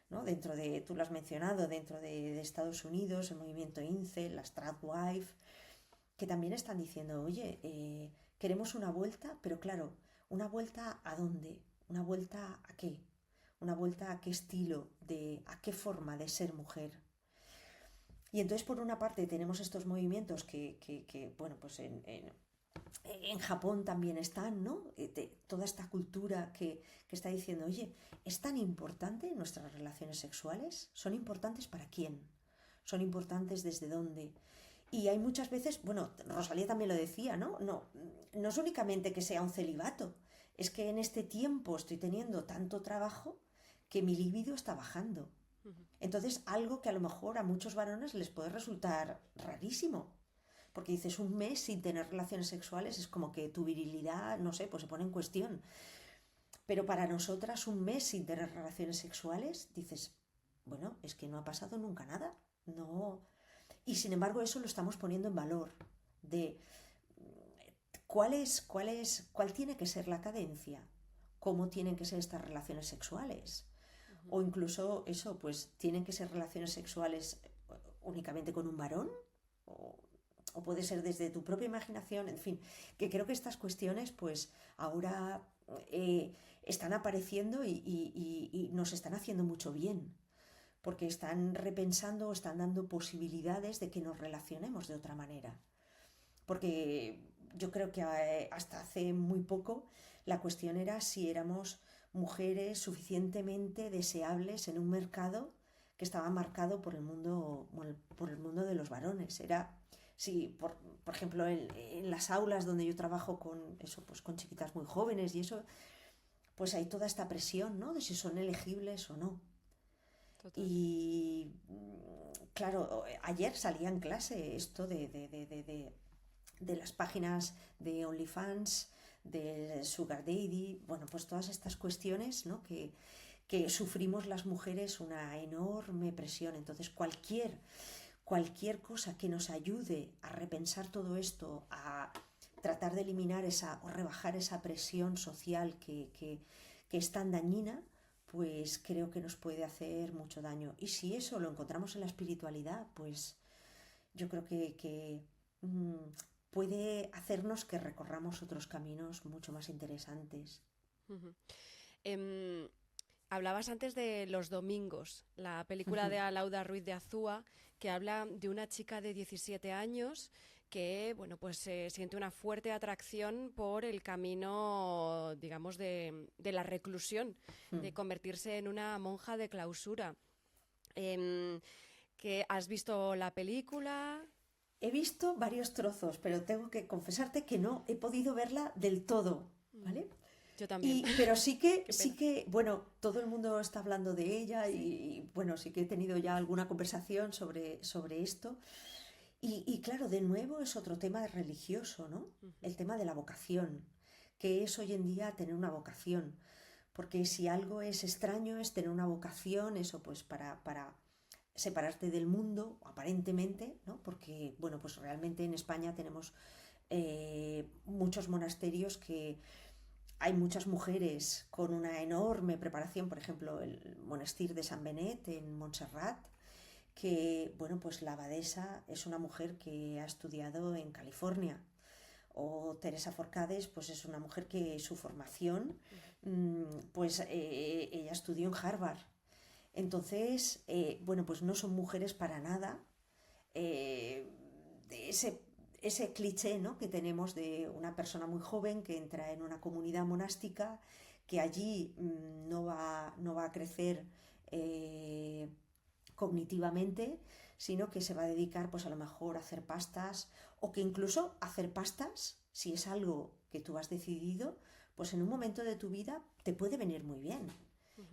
¿no? Dentro de, tú lo has mencionado, dentro de Estados Unidos, el movimiento Incel, las Tradwife, que también están diciendo, oye, queremos una vuelta, pero claro, ¿una vuelta a dónde? ¿Una vuelta a qué? ¿Una vuelta a qué estilo? ¿A qué forma de ser mujer? Y entonces, por una parte, tenemos estos movimientos que bueno, pues en Japón también están, ¿no? Toda esta cultura que está diciendo, oye, ¿es tan importante nuestras relaciones sexuales? ¿Son importantes para quién? ¿Son importantes desde dónde? Y hay muchas veces, bueno, Rosalía también lo decía, ¿no? No es únicamente que sea un celibato, es que en este tiempo estoy teniendo tanto trabajo que mi libido está bajando. Entonces, algo que a lo mejor a muchos varones les puede resultar rarísimo. Porque dices, un mes sin tener relaciones sexuales es como que tu virilidad, no sé, pues se pone en cuestión. Pero para nosotras, un mes sin tener relaciones sexuales, dices, bueno, es que no ha pasado nunca nada. No. Y sin embargo, eso lo estamos poniendo en valor. De cuál tiene que ser la cadencia, cómo tienen que ser estas relaciones sexuales. O incluso eso, pues tienen que ser relaciones sexuales únicamente con un varón, o puede ser desde tu propia imaginación, en fin, que creo que estas cuestiones pues ahora están apareciendo y nos están haciendo mucho bien, porque están repensando, están dando posibilidades de que nos relacionemos de otra manera. Porque yo creo que hasta hace muy poco la cuestión era si éramos mujeres suficientemente deseables en un mercado que estaba marcado por el mundo de los varones. Era, sí, por ejemplo, en las aulas donde yo trabajo con eso, pues con chiquitas muy jóvenes y eso, pues hay toda esta presión, ¿no? De si son elegibles o no. Total. Y claro, ayer salía en clase esto de las páginas de OnlyFans, de Sugar Daddy, bueno, pues todas estas cuestiones, ¿no? que sufrimos las mujeres una enorme presión. Entonces, cualquier cosa que nos ayude a repensar todo esto, a tratar de eliminar o rebajar esa presión social que es tan dañina, pues creo que nos puede hacer mucho daño. Y si eso lo encontramos en la espiritualidad, pues yo creo que puede hacernos que recorramos otros caminos mucho más interesantes. Ujú. Em, Hablabas antes de Los Domingos, la película de Alauda Ruiz de Azúa, que habla de una chica de 17 años que, bueno, pues siente una fuerte atracción por el camino, digamos, de la reclusión, de convertirse en una monja de clausura. Em, ¿Que has visto la película? He visto varios trozos, pero tengo que confesarte que no he podido verla del todo, ¿vale? Yo también. Pero sí que, Qué sí pena. que, bueno, todo el mundo está hablando de ella y, bueno, sí que he tenido ya alguna conversación sobre esto. Y claro, de nuevo es otro tema religioso, ¿no? El tema de la vocación, que es hoy en día tener una vocación. Porque si algo es extraño es tener una vocación, eso pues para separarte del mundo, aparentemente, ¿no? Porque, bueno, pues realmente en España tenemos muchos monasterios que hay muchas mujeres con una enorme preparación, por ejemplo, el monasterio de San Benet en Montserrat, que, bueno, pues la abadesa es una mujer que ha estudiado en California. O Teresa Forcades, pues es una mujer que su formación, pues ella estudió en Harvard. Entonces, bueno, pues no son mujeres para nada de ese cliché, ¿no? que tenemos de una persona muy joven que entra en una comunidad monástica, que allí no va a crecer cognitivamente, sino que se va a dedicar pues a lo mejor a hacer pastas, o que incluso hacer pastas, si es algo que tú has decidido, pues en un momento de tu vida te puede venir muy bien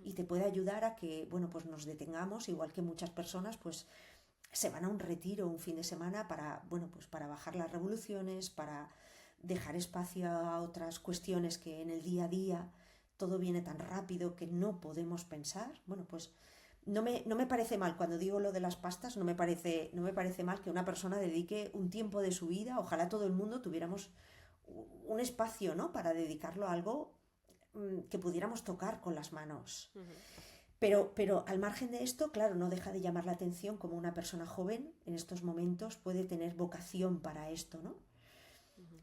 y te puede ayudar a que, bueno, pues nos detengamos, igual que muchas personas pues se van a un retiro un fin de semana para, bueno, pues para bajar las revoluciones, para dejar espacio a otras cuestiones que en el día a día todo viene tan rápido que no podemos pensar. Bueno, pues no me parece mal, cuando digo lo de las pastas, no me parece mal que una persona dedique un tiempo de su vida, ojalá todo el mundo tuviéramos un espacio, ¿no? Para dedicarlo a algo que pudiéramos tocar con las manos. Pero al margen de esto, claro, no deja de llamar la atención como una persona joven en estos momentos puede tener vocación para esto, ¿no?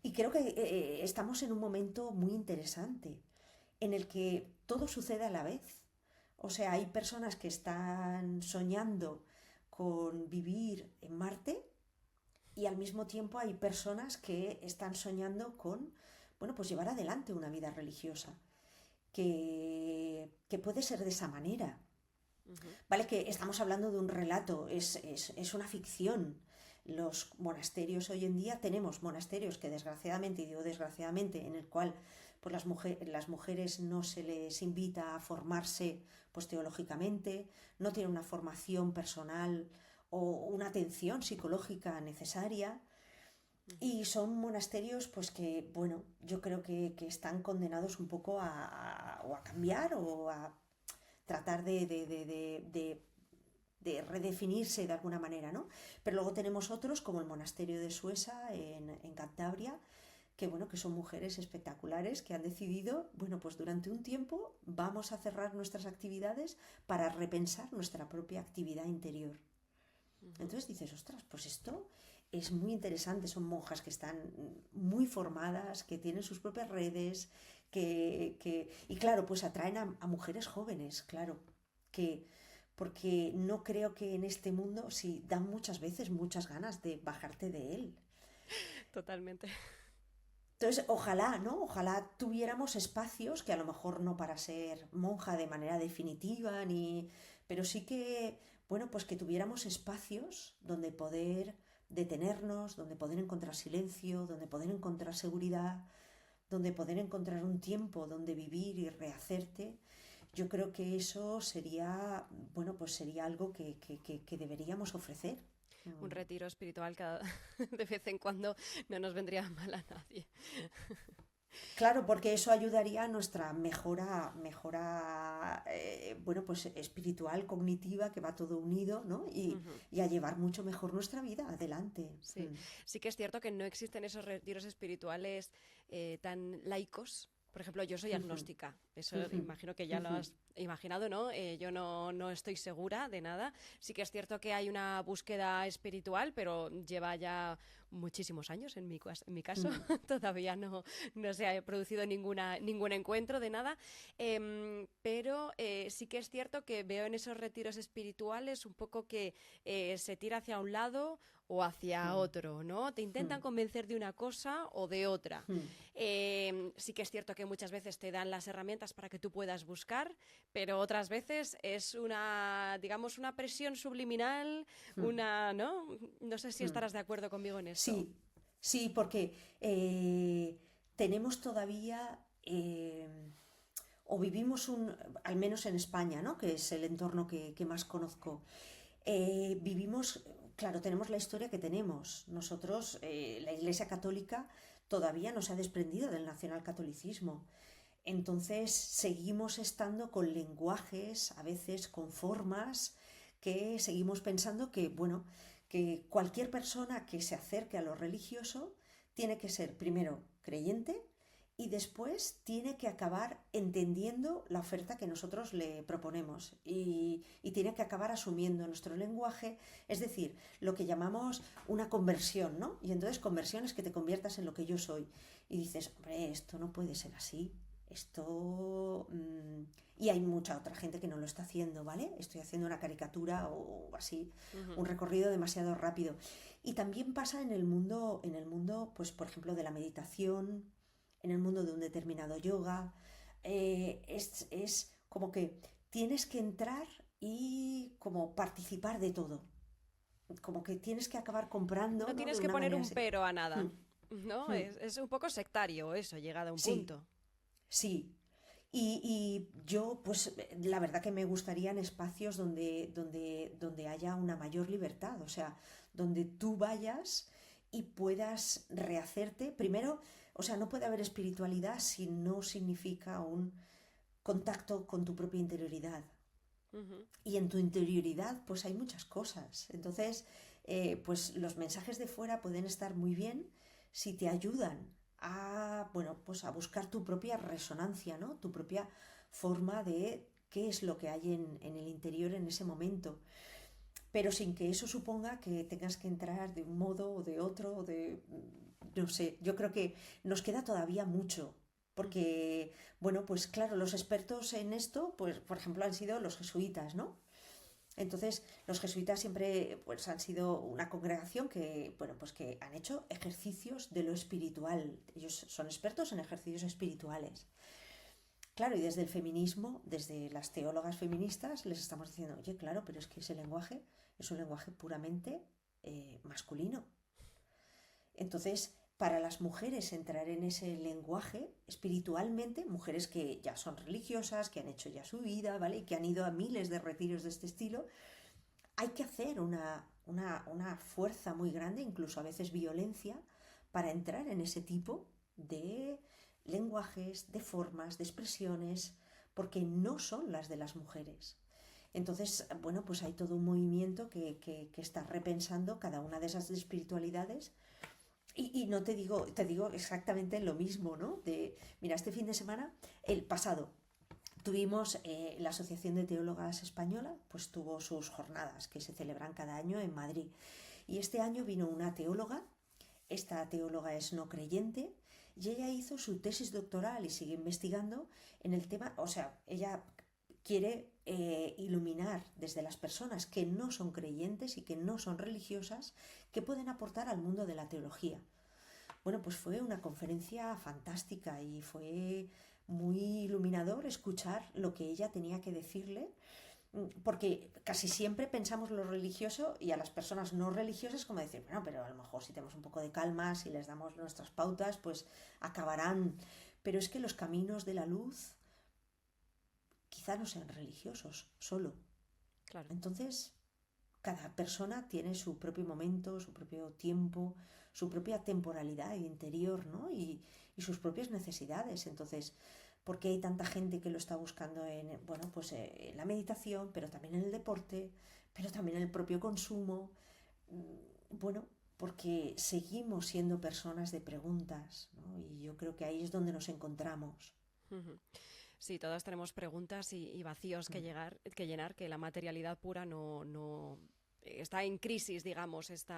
Y creo que estamos en un momento muy interesante en el que todo sucede a la vez. O sea, hay personas que están soñando con vivir en Marte, y al mismo tiempo hay personas que están soñando con, bueno, pues llevar adelante una vida religiosa, que puede ser de esa manera. Vale, que estamos hablando de un relato, es una ficción. Los monasterios hoy en día, tenemos monasterios que desgraciadamente, y digo desgraciadamente, en el cual pues las mujeres no se les invita a formarse pues teológicamente, no tienen una formación personal o una atención psicológica necesaria, y son monasterios pues que, bueno, yo creo que están condenados un poco o a cambiar o a tratar de redefinirse de alguna manera, ¿no? Pero luego tenemos otros, como el monasterio de Suesa en Cantabria, que bueno, que son mujeres espectaculares que han decidido, bueno, pues durante un tiempo vamos a cerrar nuestras actividades para repensar nuestra propia actividad interior. Entonces dices, ostras, pues esto es muy interesante. Son monjas que están muy formadas, que tienen sus propias redes, y claro, pues atraen a mujeres jóvenes, claro, porque no creo que en este mundo, sí, dan muchas veces muchas ganas de bajarte de él. Totalmente. Entonces, ojalá, ¿no? Ojalá tuviéramos espacios, que a lo mejor no para ser monja de manera definitiva, pero sí que, bueno, pues que tuviéramos espacios donde poder detenernos, donde poder encontrar silencio, donde poder encontrar seguridad, donde poder encontrar un tiempo donde vivir y rehacerte. Yo creo que eso sería, bueno, pues sería algo que deberíamos ofrecer. Un retiro espiritual de vez en cuando no nos vendría mal a nadie. Claro, porque eso ayudaría a nuestra mejora, bueno, pues espiritual, cognitiva, que va todo unido, ¿no? Y a llevar mucho mejor nuestra vida adelante. Sí, sí que es cierto que no existen esos retiros espirituales tan laicos. Por ejemplo, yo soy agnóstica, eso imagino que ya lo has imaginado, ¿no? Yo no estoy segura de nada. Sí que es cierto que hay una búsqueda espiritual, pero lleva ya muchísimos años en mi caso. Todavía no se ha producido ningún encuentro de nada. Pero sí que es cierto que veo en esos retiros espirituales un poco que se tira hacia un lado o hacia otro, ¿no? Te intentan convencer de una cosa o de otra. Sí que es cierto que muchas veces te dan las herramientas para que tú puedas buscar, pero otras veces es digamos, una presión subliminal, ¿no? No sé si estarás de acuerdo conmigo en eso. Sí, sí, porque tenemos todavía, o vivimos al menos en España, ¿no? Que es el entorno que más conozco, vivimos, claro, tenemos la historia que tenemos. Nosotros, la Iglesia Católica todavía no se ha desprendido del nacionalcatolicismo. Entonces seguimos estando con lenguajes, a veces con formas, que seguimos pensando que, bueno, que cualquier persona que se acerque a lo religioso tiene que ser primero creyente y después tiene que acabar entendiendo la oferta que nosotros le proponemos y tiene que acabar asumiendo nuestro lenguaje, es decir, lo que llamamos una conversión, ¿no? Y entonces conversión es que te conviertas en lo que yo soy. Y dices, hombre, esto no puede ser así. Esto... Y hay mucha otra gente que no lo está haciendo, ¿vale? Estoy haciendo una caricatura o así, un recorrido demasiado rápido. Y también pasa en el mundo, pues por ejemplo, de la meditación, en el mundo de un determinado yoga. Es como que tienes que entrar y como participar de todo. Como que tienes que acabar comprando, No ¿no? tienes De que una poner manera un pero a nada, ¿no? Es un poco sectario eso, llegado a un Sí, punto. sí. Y yo, pues, la verdad que me gustarían espacios donde haya una mayor libertad, o sea, donde tú vayas y puedas rehacerte. Primero, o sea, no puede haber espiritualidad si no significa un contacto con tu propia interioridad. Y en tu interioridad, pues hay muchas cosas. Entonces, pues los mensajes de fuera pueden estar muy bien si te ayudan bueno, pues a buscar tu propia resonancia, ¿no? Tu propia forma de qué es lo que hay en el interior en ese momento. Pero sin que eso suponga que tengas que entrar de un modo o de otro, no sé, yo creo que nos queda todavía mucho. Porque, bueno, pues claro, los expertos en esto, pues por ejemplo, han sido los jesuitas, ¿no? Entonces, los jesuitas siempre pues, han sido una congregación que, bueno, pues que han hecho ejercicios de lo espiritual. Ellos son expertos en ejercicios espirituales. Claro, y desde el feminismo, desde las teólogas feministas, les estamos diciendo, oye, claro, pero es que ese lenguaje es un lenguaje puramente masculino. Entonces, para las mujeres entrar en ese lenguaje espiritualmente, mujeres que ya son religiosas, que han hecho ya su vida, ¿vale? Y que han ido a miles de retiros de este estilo, hay que hacer una fuerza muy grande, incluso a veces violencia, para entrar en ese tipo de lenguajes, de formas, de expresiones, porque no son las de las mujeres. Entonces, bueno, pues hay todo un movimiento que está repensando cada una de esas espiritualidades y no te digo exactamente lo mismo, ¿no? Mira, este fin de semana, el pasado, tuvimos la Asociación de Teólogas Española, pues tuvo sus jornadas que se celebran cada año en Madrid. Y este año vino una teóloga, esta teóloga es no creyente, y ella hizo su tesis doctoral y sigue investigando en el tema, o sea, ella quiere iluminar desde las personas que no son creyentes y que no son religiosas, que pueden aportar al mundo de la teología. Bueno, pues fue una conferencia fantástica y fue muy iluminador escuchar lo que ella tenía que decirle, porque casi siempre pensamos lo religioso y a las personas no religiosas como decir, bueno, pero a lo mejor si tenemos un poco de calma, si les damos nuestras pautas, pues acabarán. Pero es que los caminos de la luz quizá no sean religiosos solo. Claro. Entonces, cada persona tiene su propio momento, su propio tiempo, su propia temporalidad interior, ¿no? Y sus propias necesidades. Entonces, ¿por qué hay tanta gente que lo está buscando en, bueno, pues en la meditación, pero también en el deporte, pero también en el propio consumo? Bueno, porque seguimos siendo personas de preguntas, ¿no? Y yo creo que ahí es donde nos encontramos. Ujú. Sí, todos tenemos preguntas y vacíos que llenar, que la materialidad pura no está en crisis, digamos, este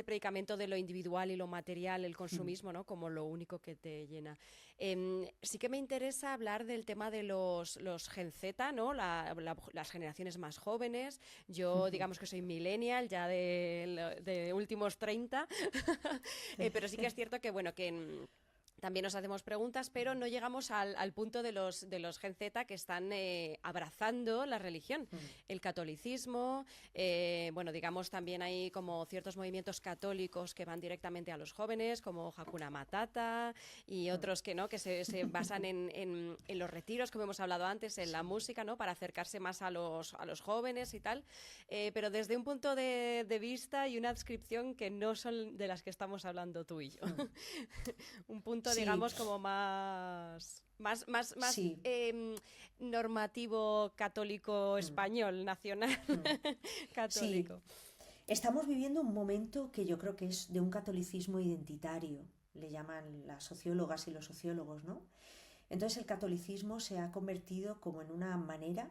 predicamento de lo individual y lo material, el consumismo, ¿no? Como lo único que te llena. Sí que me interesa hablar del tema de los Gen Z, ¿no? Las generaciones más jóvenes. Yo, digamos que soy millennial, ya de últimos 30, pero sí que es cierto que, bueno, que también nos hacemos preguntas, pero no llegamos al punto de los Gen Z que están abrazando la religión, el catolicismo. Bueno, digamos, también hay como ciertos movimientos católicos que van directamente a los jóvenes, como Hakuna Matata y otros que no, que se basan en los retiros, como hemos hablado antes, en la música, ¿no? Para acercarse más a los jóvenes y tal. Pero desde un punto de vista y una adscripción que no son de las que estamos hablando tú y yo. Un punto, Sí, digamos, como más sí. normativo católico español, nacional Sí, católico. estamos viviendo un momento que yo creo que es de un catolicismo identitario, le llaman las sociólogas y los sociólogos, ¿no? Entonces el catolicismo se ha convertido como en una manera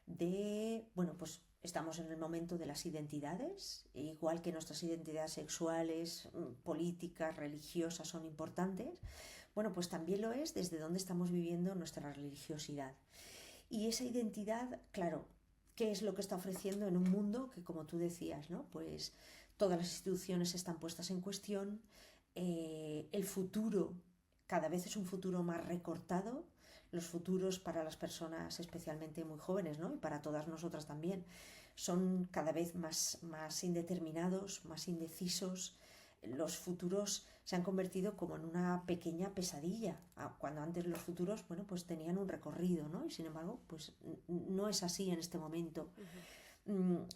de, bueno, pues estamos en el momento de las identidades, igual que nuestras identidades sexuales, políticas, religiosas son importantes, bueno, pues también lo es desde donde estamos viviendo nuestra religiosidad. Y esa identidad, claro, ¿qué es lo que está ofreciendo en un mundo que, como tú decías, ¿no? Pues todas las instituciones están puestas en cuestión, el futuro cada vez es un futuro más recortado, los futuros para las personas especialmente muy jóvenes, ¿no? Y para todas nosotras también, son cada vez más indeterminados, más indecisos. Los futuros se han convertido como en una pequeña pesadilla, cuando antes los futuros, bueno, pues tenían un recorrido, ¿no? Y sin embargo, pues no es así en este momento.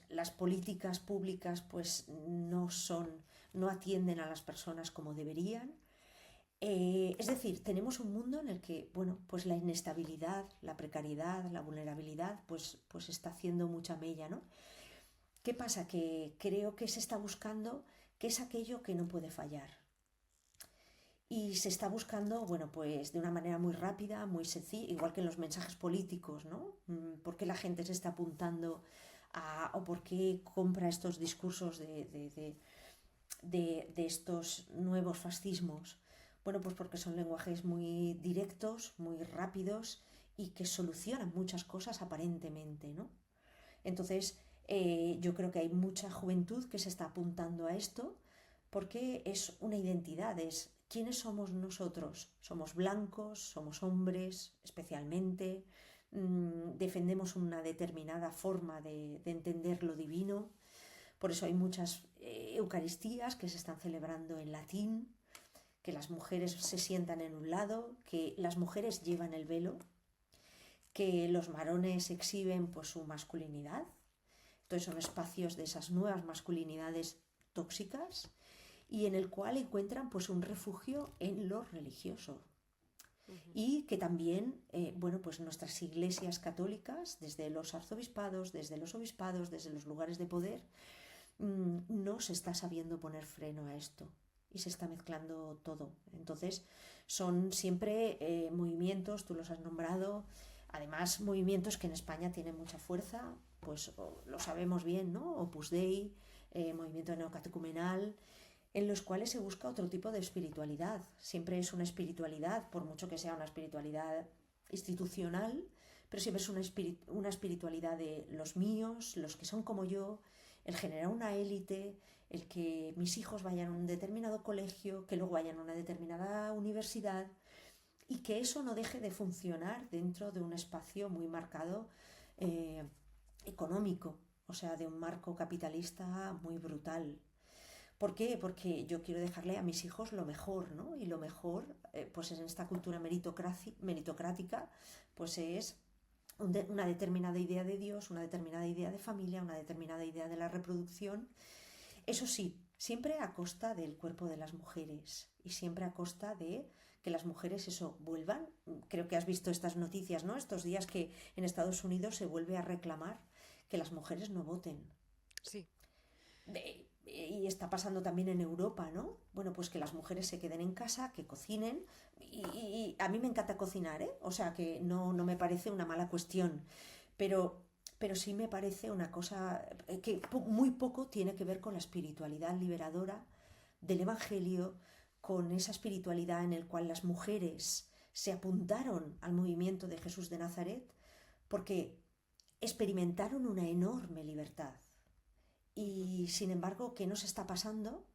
Las políticas públicas, pues no atienden a las personas como deberían. Es decir, tenemos un mundo en el que, bueno, pues la inestabilidad, la precariedad, la vulnerabilidad, pues está haciendo mucha mella, ¿no? ¿Qué pasa? Que creo que se está buscando qué es aquello que no puede fallar. Y se está buscando, bueno, pues de una manera muy rápida, muy sencilla, igual que en los mensajes políticos, ¿no? ¿Por qué la gente se está apuntando o por qué compra estos discursos de estos nuevos fascismos? Bueno, pues porque son lenguajes muy directos, muy rápidos y que solucionan muchas cosas aparentemente, ¿no? Entonces, yo creo que hay mucha juventud que se está apuntando a esto porque es una identidad, es quiénes somos nosotros. Somos blancos, somos hombres especialmente, defendemos una determinada forma de entender lo divino. Por eso hay muchas Eucaristías que se están celebrando en latín, que las mujeres se sientan en un lado, que las mujeres llevan el velo, que los varones exhiben pues su masculinidad. Entonces son espacios de esas nuevas masculinidades tóxicas y en el cual encuentran pues un refugio en lo religioso. Y que también, bueno, pues nuestras iglesias católicas, desde los arzobispados, desde los obispados, desde los lugares de poder, no se está sabiendo poner freno a esto y se está mezclando todo. Entonces son siempre movimientos, tú los has nombrado, además movimientos que en España tienen mucha fuerza, pues lo sabemos bien, ¿no? Opus Dei, movimiento neocatecumenal, en los cuales se busca otro tipo de espiritualidad. Siempre es una espiritualidad, por mucho que sea una espiritualidad institucional, pero siempre es una espiritualidad de los míos, los que son como yo, el generar una élite, el que mis hijos vayan a un determinado colegio, que luego vayan a una determinada universidad y que eso no deje de funcionar dentro de un espacio muy marcado económico, o sea, de un marco capitalista muy brutal. ¿Por qué? Porque yo quiero dejarle a mis hijos lo mejor, ¿no? Y lo mejor, pues en esta cultura meritocrática, pues es una determinada idea de Dios, una determinada idea de familia, una determinada idea de la reproducción. Eso sí, siempre a costa del cuerpo de las mujeres y siempre a costa de que las mujeres eso vuelvan. Creo que has visto estas noticias, ¿no? Estos días que en Estados Unidos se vuelve a reclamar que las mujeres no voten. Sí. Y está pasando también en Europa, ¿no? Bueno, pues que las mujeres se queden en casa, que cocinen. Y a mí me encanta cocinar, ¿eh? O sea que no me parece una mala cuestión. Pero sí me parece una cosa que muy poco tiene que ver con la espiritualidad liberadora del Evangelio, con esa espiritualidad en el cual las mujeres se apuntaron al movimiento de Jesús de Nazaret porque experimentaron una enorme libertad. Y sin embargo, ¿qué nos está pasando?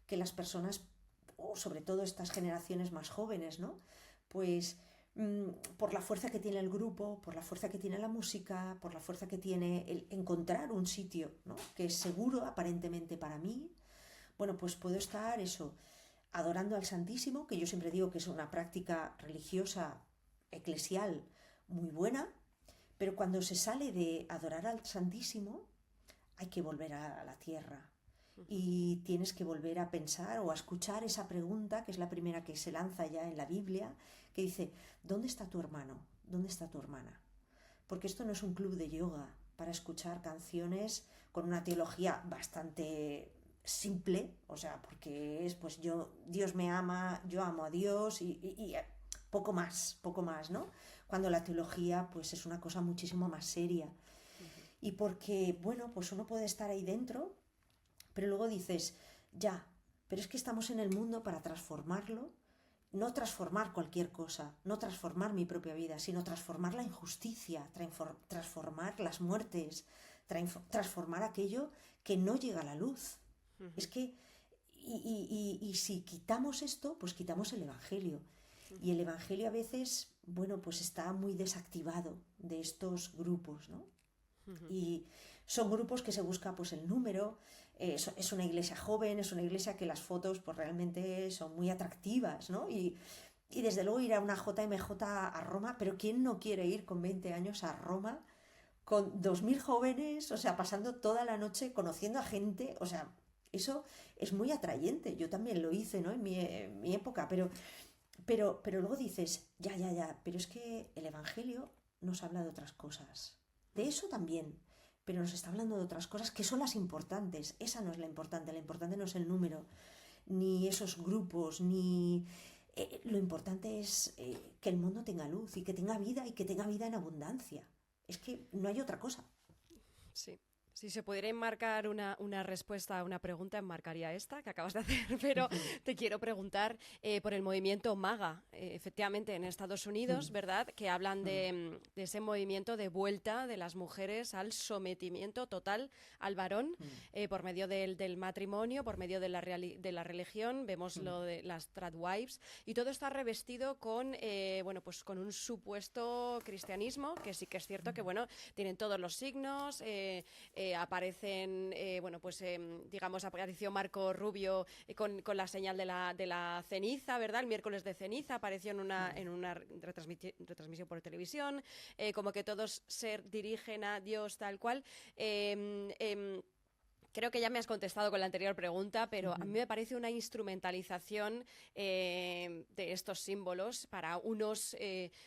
Que las personas, o sobre todo estas generaciones más jóvenes, ¿no? Pues por la fuerza que tiene el grupo, por la fuerza que tiene la música, por la fuerza que tiene el encontrar un sitio, ¿no? Que es seguro aparentemente para mí, bueno, pues puedo estar eso, adorando al Santísimo, que yo siempre digo que es una práctica religiosa, eclesial, muy buena, pero cuando se sale de adorar al Santísimo, hay que volver a la tierra y tienes que volver a pensar o a escuchar esa pregunta, que es la primera que se lanza ya en la Biblia, que dice, ¿dónde está tu hermano? ¿Dónde está tu hermana? Porque esto no es un club de yoga para escuchar canciones con una teología bastante simple, o sea, porque es pues Dios me ama, yo amo a Dios y poco más, ¿no? Cuando la teología pues es una cosa muchísimo más seria. Y porque, bueno, pues uno puede estar ahí dentro, pero luego dices, ya, pero es que estamos en el mundo para transformarlo, no transformar cualquier cosa, no transformar mi propia vida, sino transformar la injusticia, transformar las muertes, transformar aquello que no llega a la luz. Es que, y si quitamos esto, pues quitamos el Evangelio. Y el Evangelio a veces, bueno, pues está muy desactivado de estos grupos, ¿no? Y son grupos que se busca pues el número, es una iglesia joven, es una iglesia que las fotos pues realmente son muy atractivas, ¿no? Y desde luego ir a una JMJ a Roma, pero ¿quién no quiere ir con 20 años a Roma con 2000 jóvenes, o sea, pasando toda la noche conociendo a gente? O sea, eso es muy atrayente, yo también lo hice, ¿no? En mi época, pero luego dices, ya, pero es que el Evangelio nos habla de otras cosas. De eso también, pero nos está hablando de otras cosas que son las importantes. Esa no es la importante no es el número, ni esos grupos, ni... lo importante es que el mundo tenga luz y que tenga vida en abundancia. Es que no hay otra cosa. Sí. Si se pudiera enmarcar una respuesta a una pregunta, enmarcaría esta que acabas de hacer, pero te quiero preguntar por el movimiento MAGA, efectivamente en Estados Unidos, ¿verdad? Que hablan de ese movimiento de vuelta de las mujeres al sometimiento total al varón por medio del matrimonio, por medio de de la religión, vemos lo de las tradwives, y todo está revestido con, bueno, pues con un supuesto cristianismo, que sí que es cierto que, bueno, tienen todos los signos, aparecen, bueno, pues digamos, apareció Marco Rubio con la señal de la ceniza, ¿verdad? El miércoles de ceniza apareció en una retransmisión por televisión, como que todos se dirigen a Dios tal cual. Creo que ya me has contestado con la anterior pregunta, pero a mí me parece una instrumentalización de estos símbolos para unos,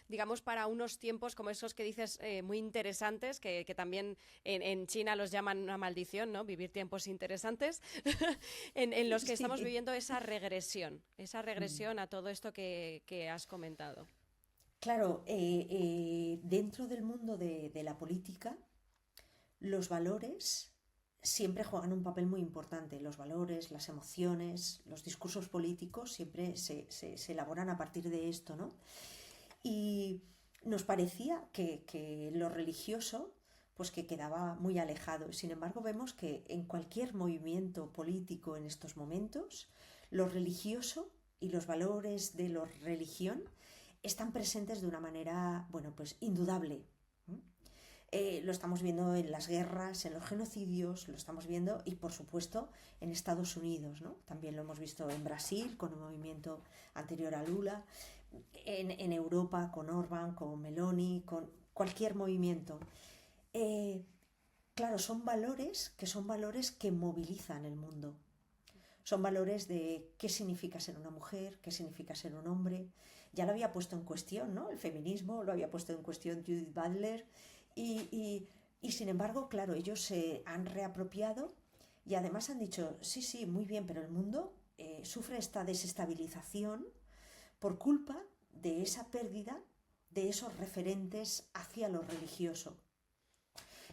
digamos, para unos tiempos como esos que dices muy interesantes, que también en China los llaman una maldición, ¿no? Vivir tiempos interesantes, en los que estamos Sí. viviendo esa regresión a todo esto que has comentado. Claro, dentro del mundo de la política, los valores siempre juegan un papel muy importante. Los valores, las emociones, los discursos políticos siempre se elaboran a partir de esto, ¿no? Y nos parecía que lo religioso pues que quedaba muy alejado. Sin embargo, vemos que en cualquier movimiento político en estos momentos, lo religioso y los valores de la religión están presentes de una manera, bueno, pues indudable. Lo estamos viendo en las guerras, en los genocidios, lo estamos viendo y por supuesto en Estados Unidos, ¿no? También lo hemos visto en Brasil con un movimiento anterior a Lula, en Europa con Orbán, con Meloni, con cualquier movimiento. Eh, claro, son valores que movilizan el mundo. Son valores de qué significa ser una mujer, qué significa ser un hombre. Ya lo había puesto en cuestión, ¿no? El feminismo lo había puesto en cuestión Judith Butler. Y sin embargo, claro, ellos se han reapropiado y además han dicho, sí, sí, muy bien, pero el mundo sufre esta desestabilización por culpa de esa pérdida de esos referentes hacia lo religioso.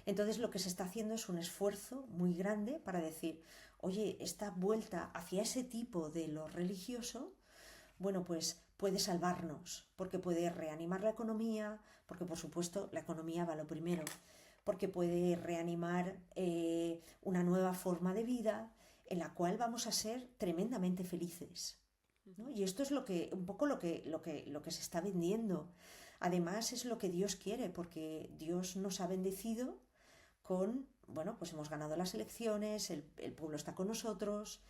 Entonces lo que se está haciendo es un esfuerzo muy grande para decir, oye, esta vuelta hacia ese tipo de lo religioso, bueno, pues puede salvarnos, porque puede reanimar la economía, porque por supuesto la economía va lo primero, porque puede reanimar una nueva forma de vida en la cual vamos a ser tremendamente felices, ¿no? Y esto es un poco lo que se está vendiendo. Además es lo que Dios quiere, porque Dios nos ha bendecido con, bueno, pues hemos ganado las elecciones, el pueblo está con nosotros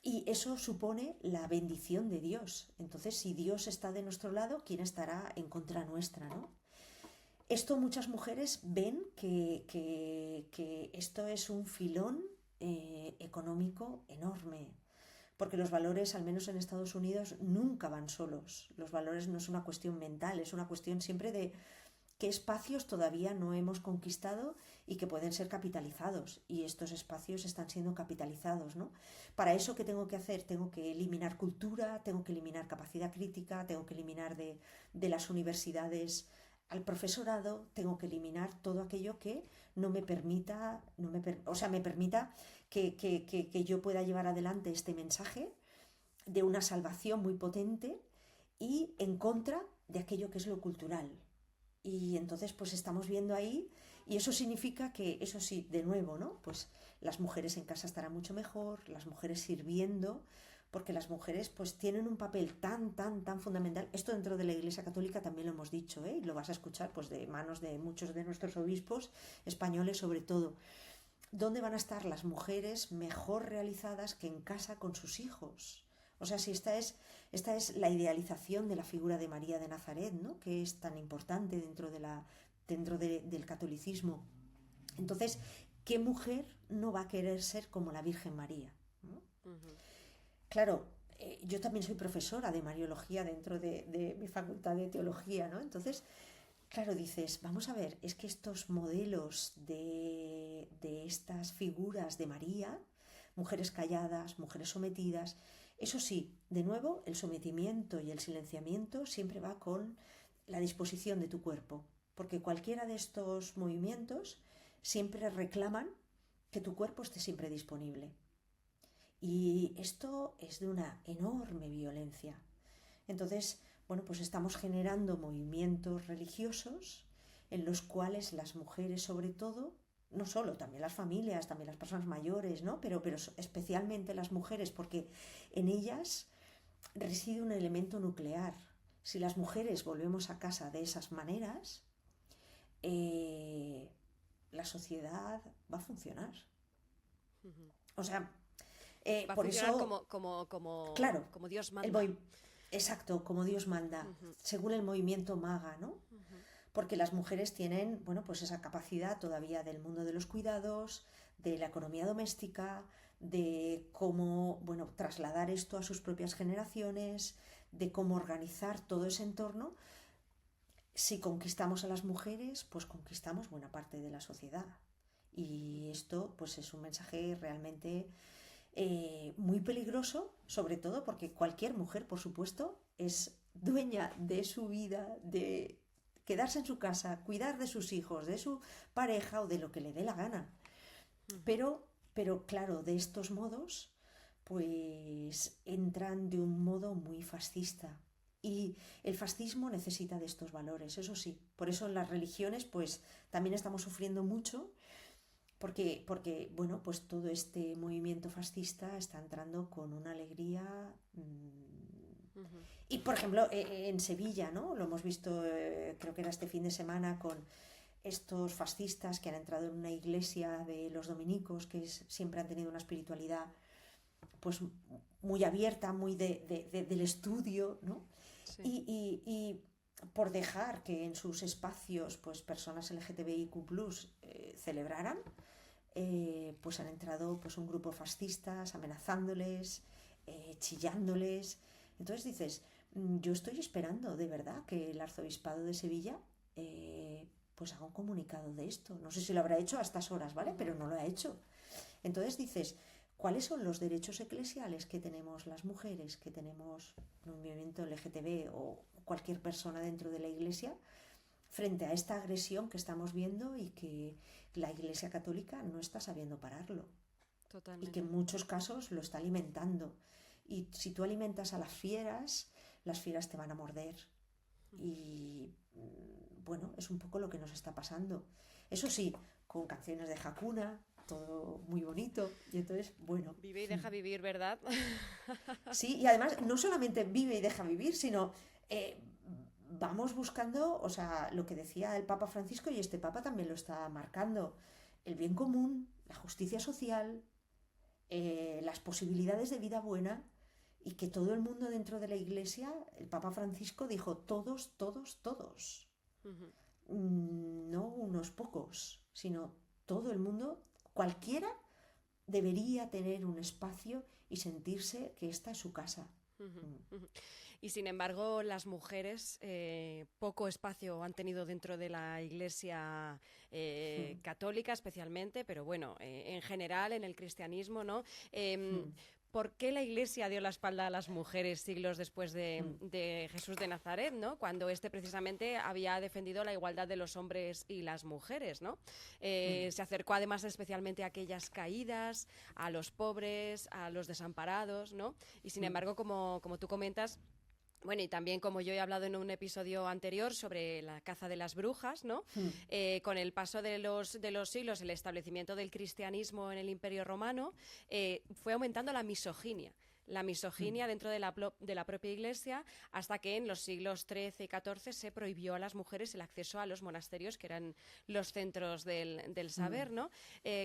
y eso supone la bendición de Dios. Entonces, si Dios está de nuestro lado, ¿quién estará en contra nuestra, no? Esto muchas mujeres ven que esto es un filón económico enorme, porque los valores, al menos en Estados Unidos, nunca van solos. Los valores no es una cuestión mental, es una cuestión siempre de qué espacios todavía no hemos conquistado y que pueden ser capitalizados. Y estos espacios están siendo capitalizados, ¿no? Para eso, ¿qué tengo que hacer? Tengo que eliminar cultura, tengo que eliminar capacidad crítica, tengo que eliminar de las universidades al profesorado, tengo que eliminar todo aquello que no me permita, o sea, me permita que yo pueda llevar adelante este mensaje de una salvación muy potente y en contra de aquello que es lo cultural. Y entonces pues estamos viendo ahí, y eso significa que, eso sí, de nuevo, ¿no? Pues las mujeres en casa estarán mucho mejor, las mujeres sirviendo, porque las mujeres pues tienen un papel tan fundamental. Esto dentro de la Iglesia Católica también lo hemos dicho, ¿eh? Y lo vas a escuchar pues de manos de muchos de nuestros obispos españoles sobre todo. ¿Dónde van a estar las mujeres mejor realizadas que en casa con sus hijos? O sea, si esta es la idealización de la figura de María de Nazaret, ¿no? Que es tan importante del catolicismo. Entonces, ¿qué mujer no va a querer ser como la Virgen María, ¿no? Claro, yo también soy profesora de Mariología dentro de mi facultad de teología, ¿no? Entonces, claro, dices, vamos a ver, es que estos modelos de estas figuras de María, mujeres calladas, mujeres sometidas, eso sí, de nuevo, el sometimiento y el silenciamiento siempre va con la disposición de tu cuerpo, porque cualquiera de estos movimientos siempre reclaman que tu cuerpo esté siempre disponible. Y esto es de una enorme violencia. Entonces, bueno, pues estamos generando movimientos religiosos en los cuales las mujeres, sobre todo, no solo, también las familias, también las personas mayores, ¿no? Pero especialmente las mujeres, porque en ellas reside un elemento nuclear. Si las mujeres volvemos a casa de esas maneras, la sociedad va a funcionar. O sea, Va a por funcionar eso, claro, como Dios el manda. exacto, como Dios manda, según el movimiento maga, ¿no? Porque las mujeres tienen, bueno, pues esa capacidad todavía del mundo de los cuidados, de la economía doméstica, de cómo, bueno, trasladar esto a sus propias generaciones, de cómo organizar todo ese entorno. Si conquistamos a las mujeres, pues conquistamos buena parte de la sociedad. Y esto, pues es un mensaje realmente muy peligroso, sobre todo porque cualquier mujer, por supuesto, es dueña de su vida, de quedarse en su casa, cuidar de sus hijos, de su pareja o de lo que le dé la gana. Pero claro, de estos modos, pues entran de un modo muy fascista. Y el fascismo necesita de estos valores, eso sí. Por eso en las religiones, pues también estamos sufriendo mucho porque, bueno, pues todo este movimiento fascista está entrando con una alegría. Y, por ejemplo, en Sevilla, ¿no? Lo hemos visto, creo que era este fin de semana, con estos fascistas que han entrado en una iglesia de los dominicos, siempre han tenido una espiritualidad pues muy abierta, muy del estudio, ¿no? Sí. Y por dejar que en sus espacios pues personas LGTBIQ+ celebraran, pues han entrado pues un grupo de fascistas amenazándoles, chillándoles. Entonces dices, yo estoy esperando de verdad que el arzobispado de Sevilla pues haga un comunicado de esto. No sé si lo habrá hecho a estas horas, ¿vale? Pero no lo ha hecho. Entonces dices, ¿cuáles son los derechos eclesiales que tenemos las mujeres, que tenemos un movimiento LGTB o cualquier persona dentro de la iglesia frente a esta agresión que estamos viendo y que la Iglesia Católica no está sabiendo pararlo? Totalmente. Y que en muchos casos lo está alimentando. Y si tú alimentas a las fieras te van a morder. Y bueno, es un poco lo que nos está pasando. Eso sí, con canciones de Hakuna, todo muy bonito. Y entonces, bueno. Vive y deja vivir, ¿verdad? Sí, y además no solamente vive y deja vivir, sino vamos buscando, o sea, lo que decía el Papa Francisco, y este Papa también lo está marcando, el bien común, la justicia social, las posibilidades de vida buena, y que todo el mundo dentro de la Iglesia, el Papa Francisco dijo todos, todos, todos. No unos pocos, sino todo el mundo, cualquiera debería tener un espacio y sentirse que esta es su casa. Y sin embargo, las mujeres poco espacio han tenido dentro de la Iglesia católica especialmente, pero bueno, en general en el cristianismo, ¿no? ¿Por qué la Iglesia dio la espalda a las mujeres siglos después de Jesús de Nazaret, ¿no? Cuando éste precisamente había defendido la igualdad de los hombres y las mujeres, ¿no? Se acercó además especialmente a aquellas caídas, a los pobres, a los desamparados, ¿no? Y sin embargo, como tú comentas, bueno, y también como yo he hablado en un episodio anterior sobre la caza de las brujas, ¿no? Con el paso de los siglos, el establecimiento del cristianismo en el Imperio Romano, fue aumentando la misoginia dentro de la propia Iglesia, hasta que en los siglos XIII y XIV se prohibió a las mujeres el acceso a los monasterios, que eran los centros del saber, ¿no?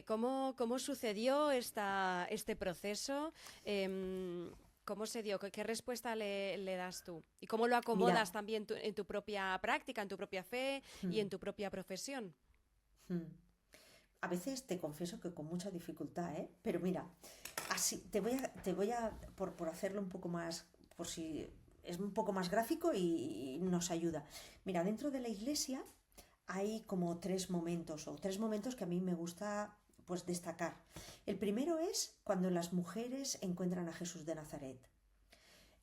¿Cómo sucedió este proceso? ¿Cómo se dio? ¿Qué respuesta le das tú? ¿Y cómo lo acomodas también en tu propia práctica, en tu propia fe y en tu propia profesión? A veces te confieso que con mucha dificultad, ¿eh? Pero mira, así te voy a por hacerlo un poco más, por si es un poco más gráfico y nos ayuda. Mira, dentro de la Iglesia hay como tres momentos que a mí me gusta pues destacar. El primero es cuando las mujeres encuentran a Jesús de Nazaret.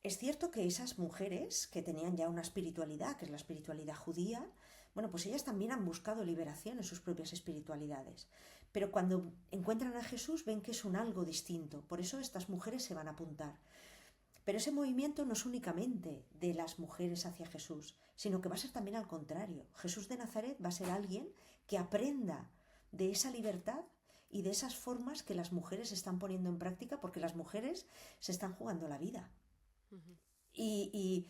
Es cierto que esas mujeres que tenían ya una espiritualidad, que es la espiritualidad judía, bueno, pues ellas también han buscado liberación en sus propias espiritualidades. Pero cuando encuentran a Jesús ven que es un algo distinto. Por eso estas mujeres se van a apuntar. Pero ese movimiento no es únicamente de las mujeres hacia Jesús, sino que va a ser también al contrario. Jesús de Nazaret va a ser alguien que aprenda de esa libertad y de esas formas que las mujeres están poniendo en práctica, porque las mujeres se están jugando la vida. Uh-huh. Y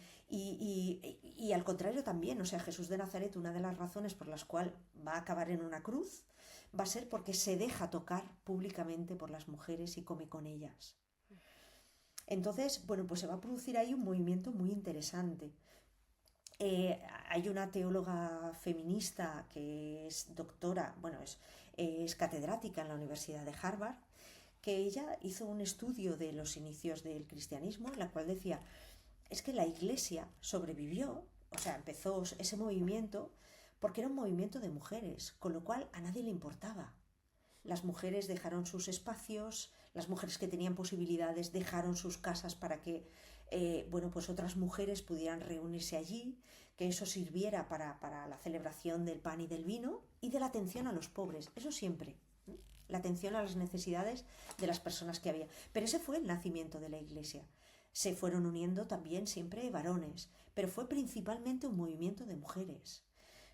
al contrario también, o sea, Jesús de Nazaret, una de las razones por las cuales va a acabar en una cruz, va a ser porque se deja tocar públicamente por las mujeres y come con ellas. Entonces, bueno, pues se va a producir ahí un movimiento muy interesante. Hay una teóloga feminista que es doctora, bueno, es catedrática en la Universidad de Harvard, que ella hizo un estudio de los inicios del cristianismo, en la cual decía, es que la Iglesia sobrevivió, o sea, empezó ese movimiento porque era un movimiento de mujeres, con lo cual a nadie le importaba. Las mujeres dejaron sus espacios, las mujeres que tenían posibilidades dejaron sus casas para que pues otras mujeres pudieran reunirse allí, que eso sirviera para la celebración del pan y del vino y de la atención a los pobres, eso siempre, la atención a las necesidades de las personas que había. Pero ese fue el nacimiento de la Iglesia. Se fueron uniendo también siempre varones, pero fue principalmente un movimiento de mujeres.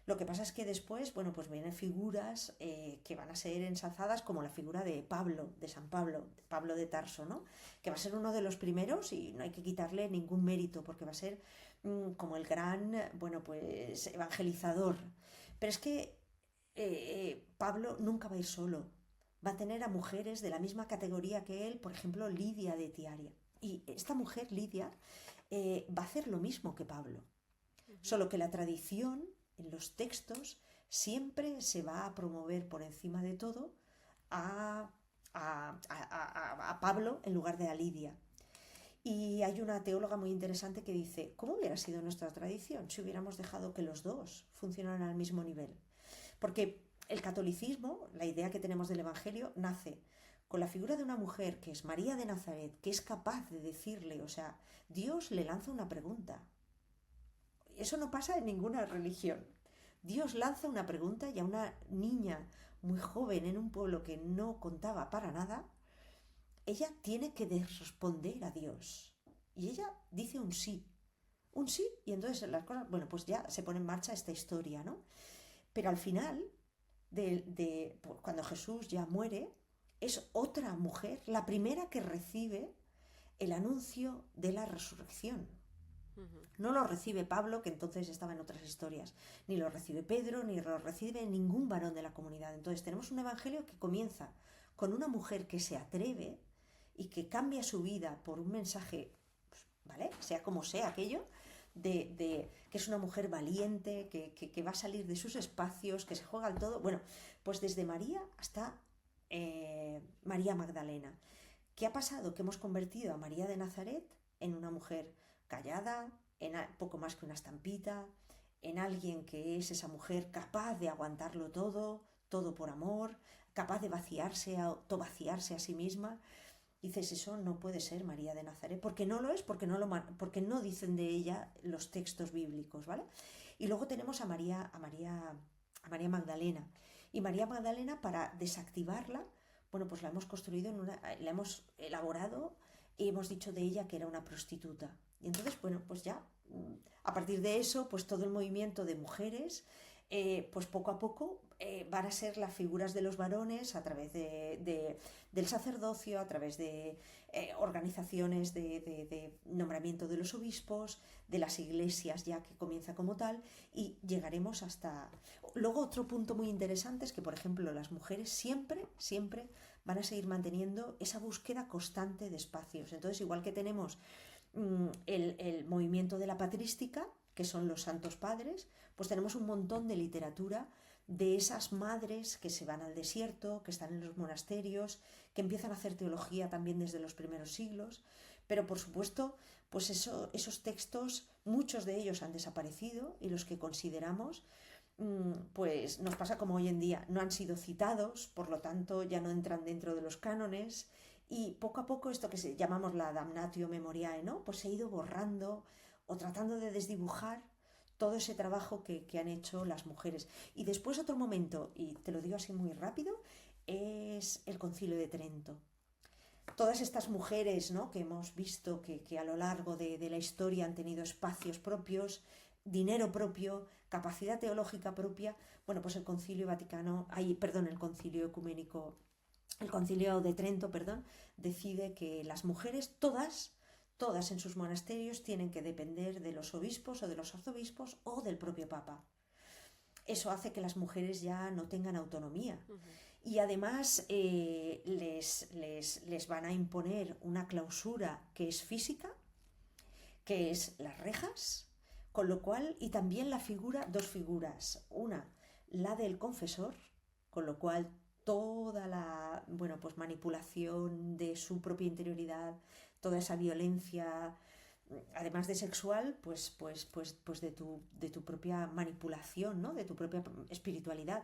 Lo que pasa es que después, bueno, pues vienen figuras que van a ser ensalzadas, como la figura de Pablo, de San Pablo, de Pablo de Tarso, ¿no? Que va a ser uno de los primeros y no hay que quitarle ningún mérito porque va a ser como el gran, bueno, pues evangelizador. Pero es que Pablo nunca va a ir solo. Va a tener a mujeres de la misma categoría que él, por ejemplo, Lidia de Tiatira. Y esta mujer, Lidia, va a hacer lo mismo que Pablo. Uh-huh. Solo que la tradición en los textos siempre se va a promover por encima de todo a Pablo en lugar de a Lidia. Y hay una teóloga muy interesante que dice, ¿cómo hubiera sido nuestra tradición si hubiéramos dejado que los dos funcionaran al mismo nivel? Porque el catolicismo, la idea que tenemos del Evangelio, nace con la figura de una mujer que es María de Nazaret, que es capaz de decirle, o sea, Dios le lanza una pregunta. Eso no pasa en ninguna religión. Dios lanza una pregunta y a una niña muy joven en un pueblo que no contaba para nada, ella tiene que responder a Dios. Y ella dice un sí, y entonces las cosas, bueno, pues ya se pone en marcha esta historia, ¿no? Pero al final, cuando Jesús ya muere, es otra mujer, la primera que recibe el anuncio de la resurrección. No lo recibe Pablo, que entonces estaba en otras historias, ni lo recibe Pedro, ni lo recibe ningún varón de la comunidad. Entonces tenemos un evangelio que comienza con una mujer que se atreve y que cambia su vida por un mensaje, ¿vale? Sea como sea aquello, que es una mujer valiente, que va a salir de sus espacios, que se juega al todo. Bueno, pues desde María hasta María Magdalena. ¿Qué ha pasado? Que hemos convertido a María de Nazaret en una mujer callada, en poco más que una estampita, en alguien que es esa mujer capaz de aguantarlo todo por amor, capaz de vaciarse a sí misma. Dices, eso no puede ser María de Nazaret, porque no lo es, porque no dicen de ella los textos bíblicos, ¿vale? Y luego tenemos a María Magdalena. Y María Magdalena, para desactivarla, bueno, pues la hemos construido la hemos elaborado y hemos dicho de ella que era una prostituta. Y entonces, bueno, pues ya, a partir de eso, pues todo el movimiento de mujeres, pues poco a poco van a ser las figuras de los varones a través del sacerdocio, a través de organizaciones de nombramiento de los obispos, de las iglesias ya que comienza como tal, y llegaremos hasta... Luego otro punto muy interesante es que, por ejemplo, las mujeres siempre van a seguir manteniendo esa búsqueda constante de espacios. Entonces, igual que tenemos el movimiento de la patrística, que son los santos padres, pues tenemos un montón de literatura de esas madres que se van al desierto, que están en los monasterios, que empiezan a hacer teología también desde los primeros siglos, pero por supuesto, pues esos textos, muchos de ellos han desaparecido y los que consideramos, pues nos pasa como hoy en día, no han sido citados, por lo tanto ya no entran dentro de los cánones, y poco a poco esto que llamamos la damnatio memoriae, ¿no? Pues se ha ido borrando o tratando de desdibujar todo ese trabajo que han hecho las mujeres. Y después otro momento, y te lo digo así muy rápido, es el Concilio de Trento. Todas estas mujeres, ¿no?, que hemos visto que a lo largo de la historia han tenido espacios propios, dinero propio, capacidad teológica propia, bueno, pues el Concilio de Trento, decide que las mujeres, todas en sus monasterios, tienen que depender de los obispos o de los arzobispos o del propio Papa. Eso hace que las mujeres ya no tengan autonomía. Y además les van a imponer una clausura que es física, que es las rejas, con lo cual, y también dos figuras, una, la del confesor, con lo cual toda la manipulación de su propia interioridad, toda esa violencia, además de sexual, pues de tu propia manipulación, ¿no?, de tu propia espiritualidad.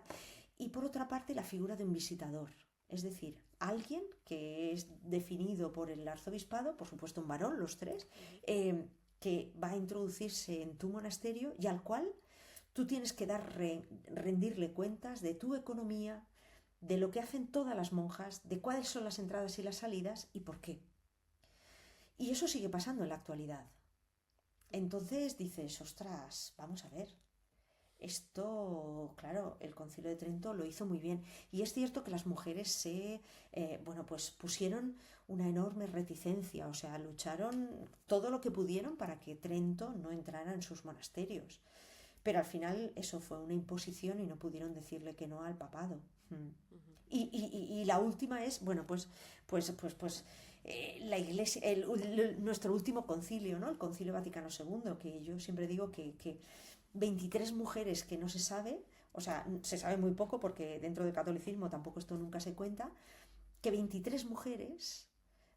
Y por otra parte, la figura de un visitador, es decir, alguien que es definido por el arzobispado, por supuesto un varón, los tres, que va a introducirse en tu monasterio y al cual tú tienes que rendirle cuentas de tu economía, de lo que hacen todas las monjas, de cuáles son las entradas y las salidas y por qué. Y eso sigue pasando en la actualidad. Entonces dices, ostras, vamos a ver. Esto, claro, el Concilio de Trento lo hizo muy bien. Y es cierto que las mujeres pusieron una enorme reticencia, o sea, lucharon todo lo que pudieron para que Trento no entrara en sus monasterios. Pero al final eso fue una imposición y no pudieron decirle que no al papado. Y la última es, la Iglesia, nuestro último concilio, ¿no?, el Concilio Vaticano II, que yo siempre digo que 23 mujeres que no se sabe, o sea, se sabe muy poco porque dentro del catolicismo tampoco esto nunca se cuenta, que 23 mujeres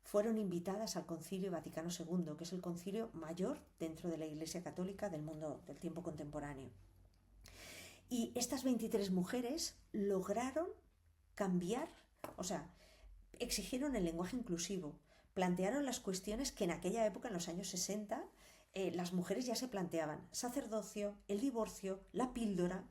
fueron invitadas al Concilio Vaticano II, que es el concilio mayor dentro de la Iglesia Católica del mundo del tiempo contemporáneo. Y estas 23 mujeres lograron cambiar, o sea, exigieron el lenguaje inclusivo, plantearon las cuestiones que en aquella época, en los años 60, las mujeres ya se planteaban: sacerdocio, el divorcio, la píldora,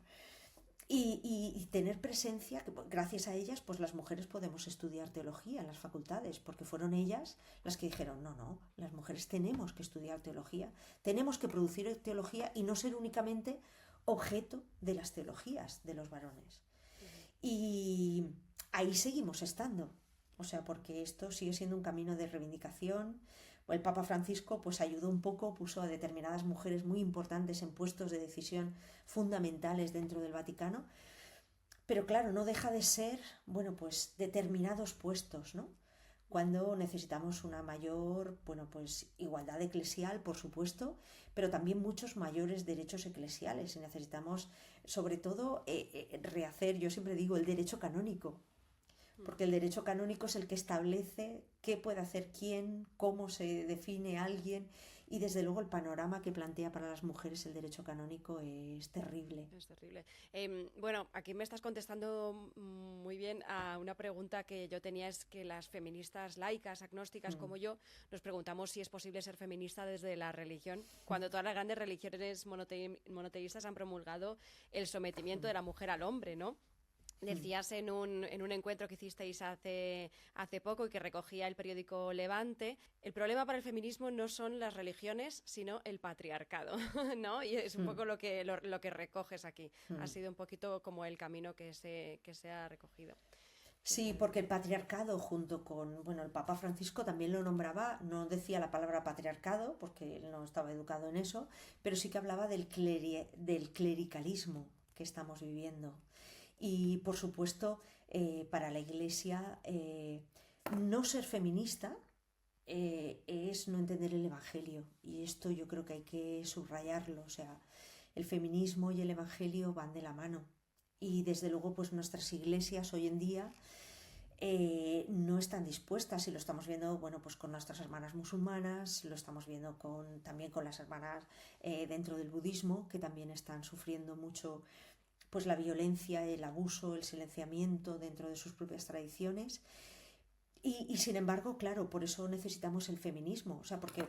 y tener presencia, que gracias a ellas pues las mujeres podemos estudiar teología en las facultades, porque fueron ellas las que dijeron, no, las mujeres tenemos que estudiar teología, tenemos que producir teología y no ser únicamente objeto de las teologías de los varones. Y ahí seguimos estando, o sea, porque esto sigue siendo un camino de reivindicación. El Papa Francisco pues ayudó un poco, puso a determinadas mujeres muy importantes en puestos de decisión fundamentales dentro del Vaticano, pero claro, no deja de ser, determinados puestos, ¿no?, cuando necesitamos una mayor, igualdad eclesial, por supuesto, pero también muchos mayores derechos eclesiales, y necesitamos, sobre todo, rehacer, yo siempre digo, el derecho canónico, porque el derecho canónico es el que establece qué puede hacer quién, cómo se define alguien, y desde luego el panorama que plantea para las mujeres el derecho canónico es terrible. Es terrible. Aquí me estás contestando muy bien a una pregunta que yo tenía, es que las feministas laicas, agnósticas como yo, nos preguntamos si es posible ser feminista desde la religión, cuando todas las grandes religiones monoteístas han promulgado el sometimiento de la mujer al hombre, ¿no? Decías en un encuentro que hicisteis hace poco y que recogía el periódico Levante, el problema para el feminismo no son las religiones, sino el patriarcado, ¿no? Y es un poco lo que recoges aquí. Ha sido un poquito como el camino que se ha recogido. Sí, porque el patriarcado, junto con, el Papa Francisco también lo nombraba, no decía la palabra patriarcado, porque él no estaba educado en eso, pero sí que hablaba del clericalismo que estamos viviendo. Y, por supuesto, para la Iglesia, no ser feminista es no entender el Evangelio. Y esto yo creo que hay que subrayarlo. O sea, el feminismo y el Evangelio van de la mano. Y, desde luego, pues nuestras iglesias hoy en día no están dispuestas, y lo estamos viendo con nuestras hermanas musulmanas, lo estamos viendo también con las hermanas dentro del budismo, que también están sufriendo mucho pues la violencia, el abuso, el silenciamiento dentro de sus propias tradiciones. Y sin embargo, claro, por eso necesitamos el feminismo, o sea, porque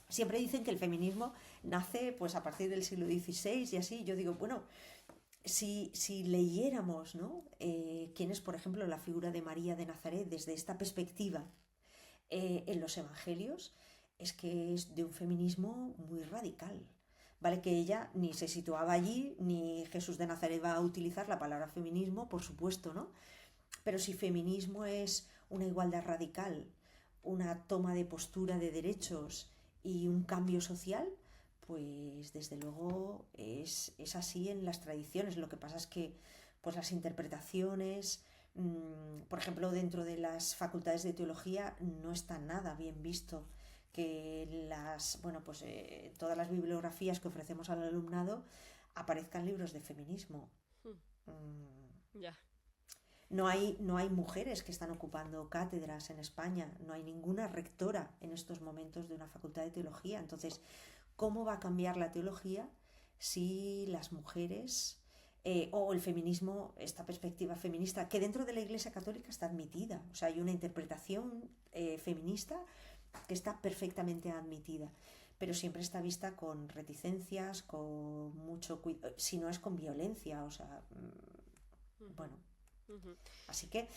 Siempre dicen que el feminismo nace pues a partir del siglo XVI y así. Yo digo, bueno, si leyéramos, ¿no? Quién es, por ejemplo, la figura de María de Nazaret desde esta perspectiva en los evangelios, es que es de un feminismo muy radical. ¿Vale? Que ella ni se situaba allí, ni Jesús de Nazaret va a utilizar la palabra feminismo, por supuesto, ¿no? Pero si feminismo es una igualdad radical, una toma de postura de derechos y un cambio social, pues desde luego es así en las tradiciones. Lo que pasa es que pues las interpretaciones, por ejemplo, dentro de las facultades de teología no está nada bien visto que todas las bibliografías que ofrecemos al alumnado aparezcan libros de feminismo. Ya. Yeah. No hay mujeres que están ocupando cátedras en España, no hay ninguna rectora en estos momentos de una facultad de teología. Entonces, ¿cómo va a cambiar la teología si las mujeres o el feminismo, esta perspectiva feminista, que dentro de la Iglesia Católica está admitida? O sea, hay una interpretación feminista que está perfectamente admitida, pero siempre está vista con reticencias, con mucho cuidado, si no es con violencia, o sea, bueno. Así que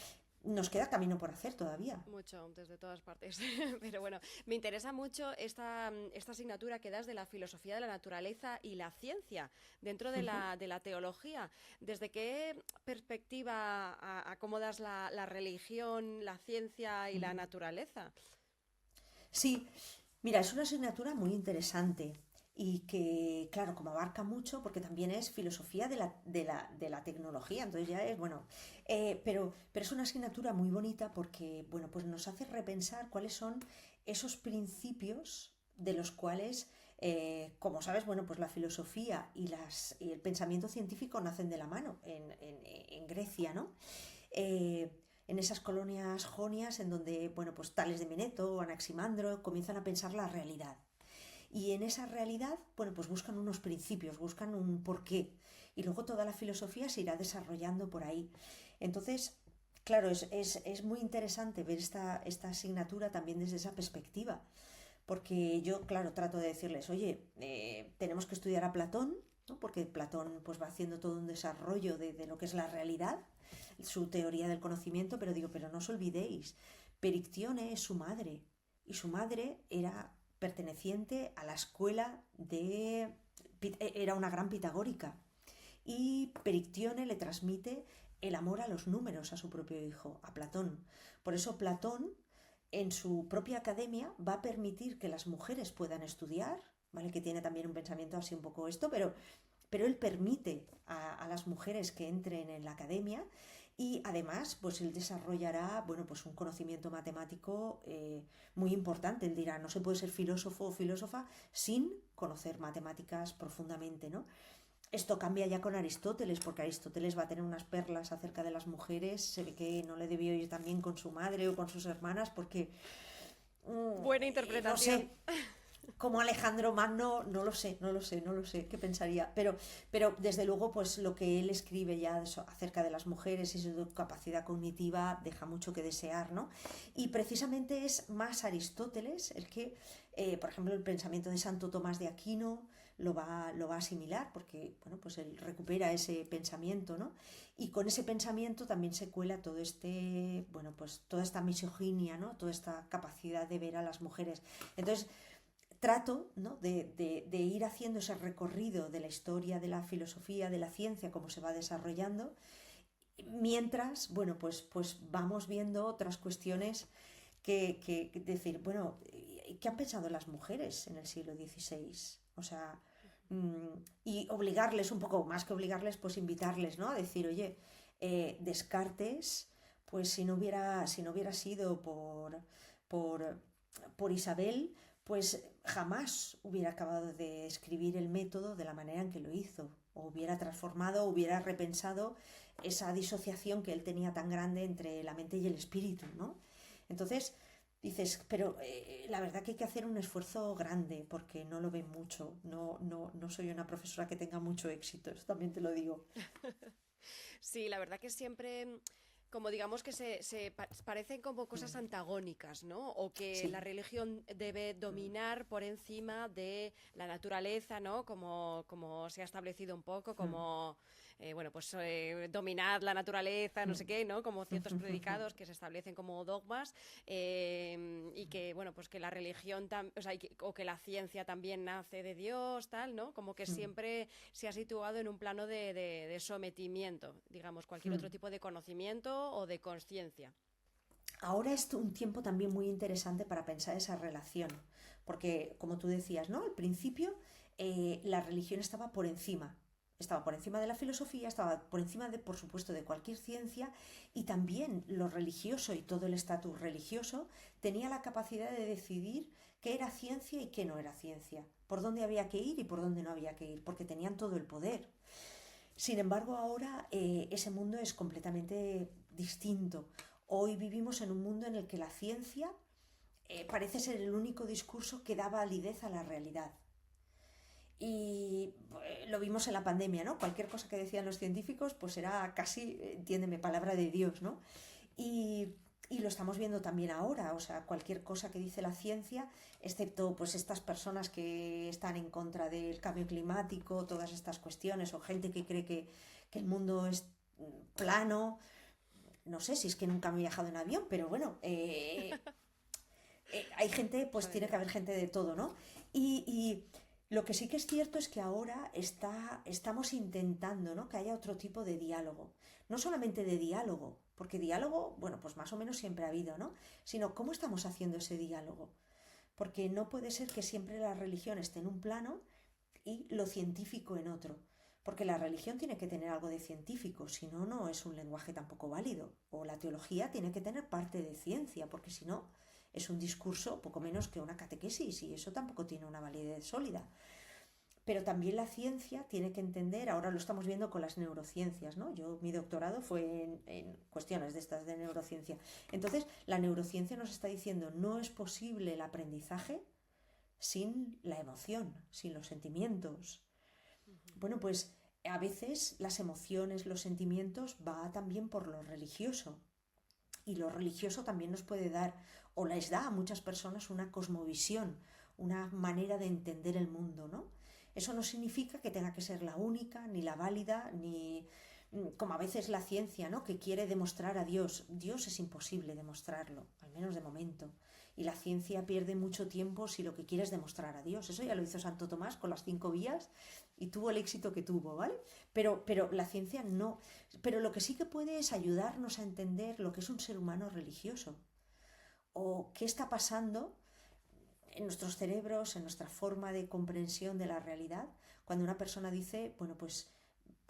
nos queda camino por hacer todavía. Mucho, desde todas partes. Pero bueno, me interesa mucho esta asignatura que das de la filosofía de la naturaleza y la ciencia dentro de la teología. ¿Desde qué perspectiva acomodas la religión, la ciencia y la naturaleza? Sí, mira, es una asignatura muy interesante y que, claro, como abarca mucho, porque también es filosofía de la tecnología, entonces ya es, bueno, pero es una asignatura muy bonita porque, bueno, pues nos hace repensar cuáles son esos principios de los cuales, como sabes, bueno, pues la filosofía y el pensamiento científico nacen de la mano en Grecia, ¿no? En esas colonias jonias en donde, bueno, pues Tales de Mileto o Anaximandro comienzan a pensar la realidad. Y en esa realidad, bueno, pues buscan unos principios, buscan un porqué. Y luego toda la filosofía se irá desarrollando por ahí. Entonces, claro, es muy interesante ver esta asignatura también desde esa perspectiva. Porque yo, claro, trato de decirles, oye, tenemos que estudiar a Platón, ¿no? Porque Platón pues va haciendo todo un desarrollo de lo que es la realidad, su teoría del conocimiento, pero no os olvidéis, Perictione es su madre, y su madre era perteneciente a la escuela era una gran pitagórica, y Perictione le transmite el amor a los números a su propio hijo, a Platón. Por eso Platón, en su propia academia, va a permitir que las mujeres puedan estudiar, ¿vale? Que tiene también un pensamiento así un poco esto, pero él permite a las mujeres que entren en la academia y además pues él desarrollará, bueno, pues un conocimiento matemático muy importante. Él dirá, no se puede ser filósofo o filósofa sin conocer matemáticas profundamente, ¿no? Esto cambia ya con Aristóteles, porque Aristóteles va a tener unas perlas acerca de las mujeres. Se ve que no le debió ir tan bien con su madre o con sus hermanas porque Buena interpretación. no sé, como Alejandro Magno, no lo sé qué pensaría, pero desde luego pues lo que él escribe ya acerca de las mujeres y su capacidad cognitiva deja mucho que desear, ¿no? Y precisamente es más Aristóteles el que, por ejemplo, el pensamiento de Santo Tomás de Aquino lo va a asimilar, porque bueno, pues él recupera ese pensamiento, ¿no? Y con ese pensamiento también se cuela bueno, pues toda esta misoginia, ¿no? Toda esta capacidad de ver a las mujeres. Entonces, trato, ¿no? de ir haciendo ese recorrido de la historia, de la filosofía, de la ciencia, cómo se va desarrollando, mientras, bueno, pues vamos viendo otras cuestiones que decir, bueno, ¿qué han pensado las mujeres en el siglo XVI? O sea, y obligarles un poco, más que obligarles, pues invitarles, ¿no? A decir, oye, Descartes, pues si no hubiera sido por Isabel, pues jamás hubiera acabado de escribir el método de la manera en que lo hizo, o hubiera transformado, hubiera repensado esa disociación que él tenía tan grande entre la mente y el espíritu, ¿no? Entonces dices, pero la verdad que hay que hacer un esfuerzo grande porque no lo ven mucho, no soy una profesora que tenga mucho éxito, eso también te lo digo. Sí, la verdad que siempre como digamos que parecen como cosas antagónicas, ¿no? O que la Sí. religión debe dominar por encima de la naturaleza, ¿no? Como se ha establecido un poco, como, bueno, pues dominar la naturaleza, no sé qué, ¿no? Como ciertos predicados que se establecen como dogmas y que, bueno, pues que la religión, o sea, o que la ciencia también nace de Dios, tal, ¿no? Como que siempre se ha situado en un plano de sometimiento, digamos, cualquier otro tipo de conocimiento o de conciencia. Ahora es un tiempo también muy interesante para pensar esa relación, porque como tú decías, ¿no? Al principio la religión estaba por encima de la filosofía, estaba por encima de, por supuesto, de cualquier ciencia, y también lo religioso y todo el estatus religioso tenía la capacidad de decidir qué era ciencia y qué no era ciencia, por dónde había que ir y por dónde no había que ir, porque tenían todo el poder. Sin embargo, ahora ese mundo es completamente distinto. Hoy vivimos en un mundo en el que la ciencia parece ser el único discurso que da validez a la realidad. Y lo vimos en la pandemia, ¿no? Cualquier cosa que decían los científicos, pues era casi, entiéndeme, palabra de Dios, ¿no? Y, y lo estamos viendo también ahora, o sea, cualquier cosa que dice la ciencia, excepto pues estas personas que están en contra del cambio climático, todas estas cuestiones, o gente que cree que el mundo es plano, no sé si es que nunca me he viajado en avión, pero bueno, hay gente, pues Madre tiene que mía. haber gente de todo, ¿no? Y lo que sí que es cierto es que ahora estamos intentando, ¿no? Que haya otro tipo de diálogo. No solamente de diálogo, porque diálogo, bueno, pues más o menos siempre ha habido, ¿no? Sino cómo estamos haciendo ese diálogo. Porque no puede ser que siempre la religión esté en un plano y lo científico en otro. Porque la religión tiene que tener algo de científico, si no, no es un lenguaje tampoco válido. O la teología tiene que tener parte de ciencia, porque si no, es un discurso poco menos que una catequesis y eso tampoco tiene una validez sólida. Pero también la ciencia tiene que entender, ahora lo estamos viendo con las neurociencias, ¿no? Mi doctorado fue en cuestiones de estas de neurociencia. Entonces, la neurociencia nos está diciendo, no es posible el aprendizaje sin la emoción, sin los sentimientos. Bueno, pues a veces las emociones, los sentimientos va también por lo religioso. Y lo religioso también nos puede dar, o les da a muchas personas, una cosmovisión, una manera de entender el mundo, ¿no? Eso no significa que tenga que ser la única, ni la válida, ni como a veces la ciencia, ¿no? Que quiere demostrar a Dios. Dios es imposible demostrarlo, al menos de momento. Y la ciencia pierde mucho tiempo si lo que quiere es demostrar a Dios. Eso ya lo hizo Santo Tomás con las 5 vías y tuvo el éxito que tuvo, ¿vale? Pero la ciencia no. Pero lo que sí que puede es ayudarnos a entender lo que es un ser humano religioso o qué está pasando en nuestros cerebros, en nuestra forma de comprensión de la realidad, cuando una persona dice, bueno, pues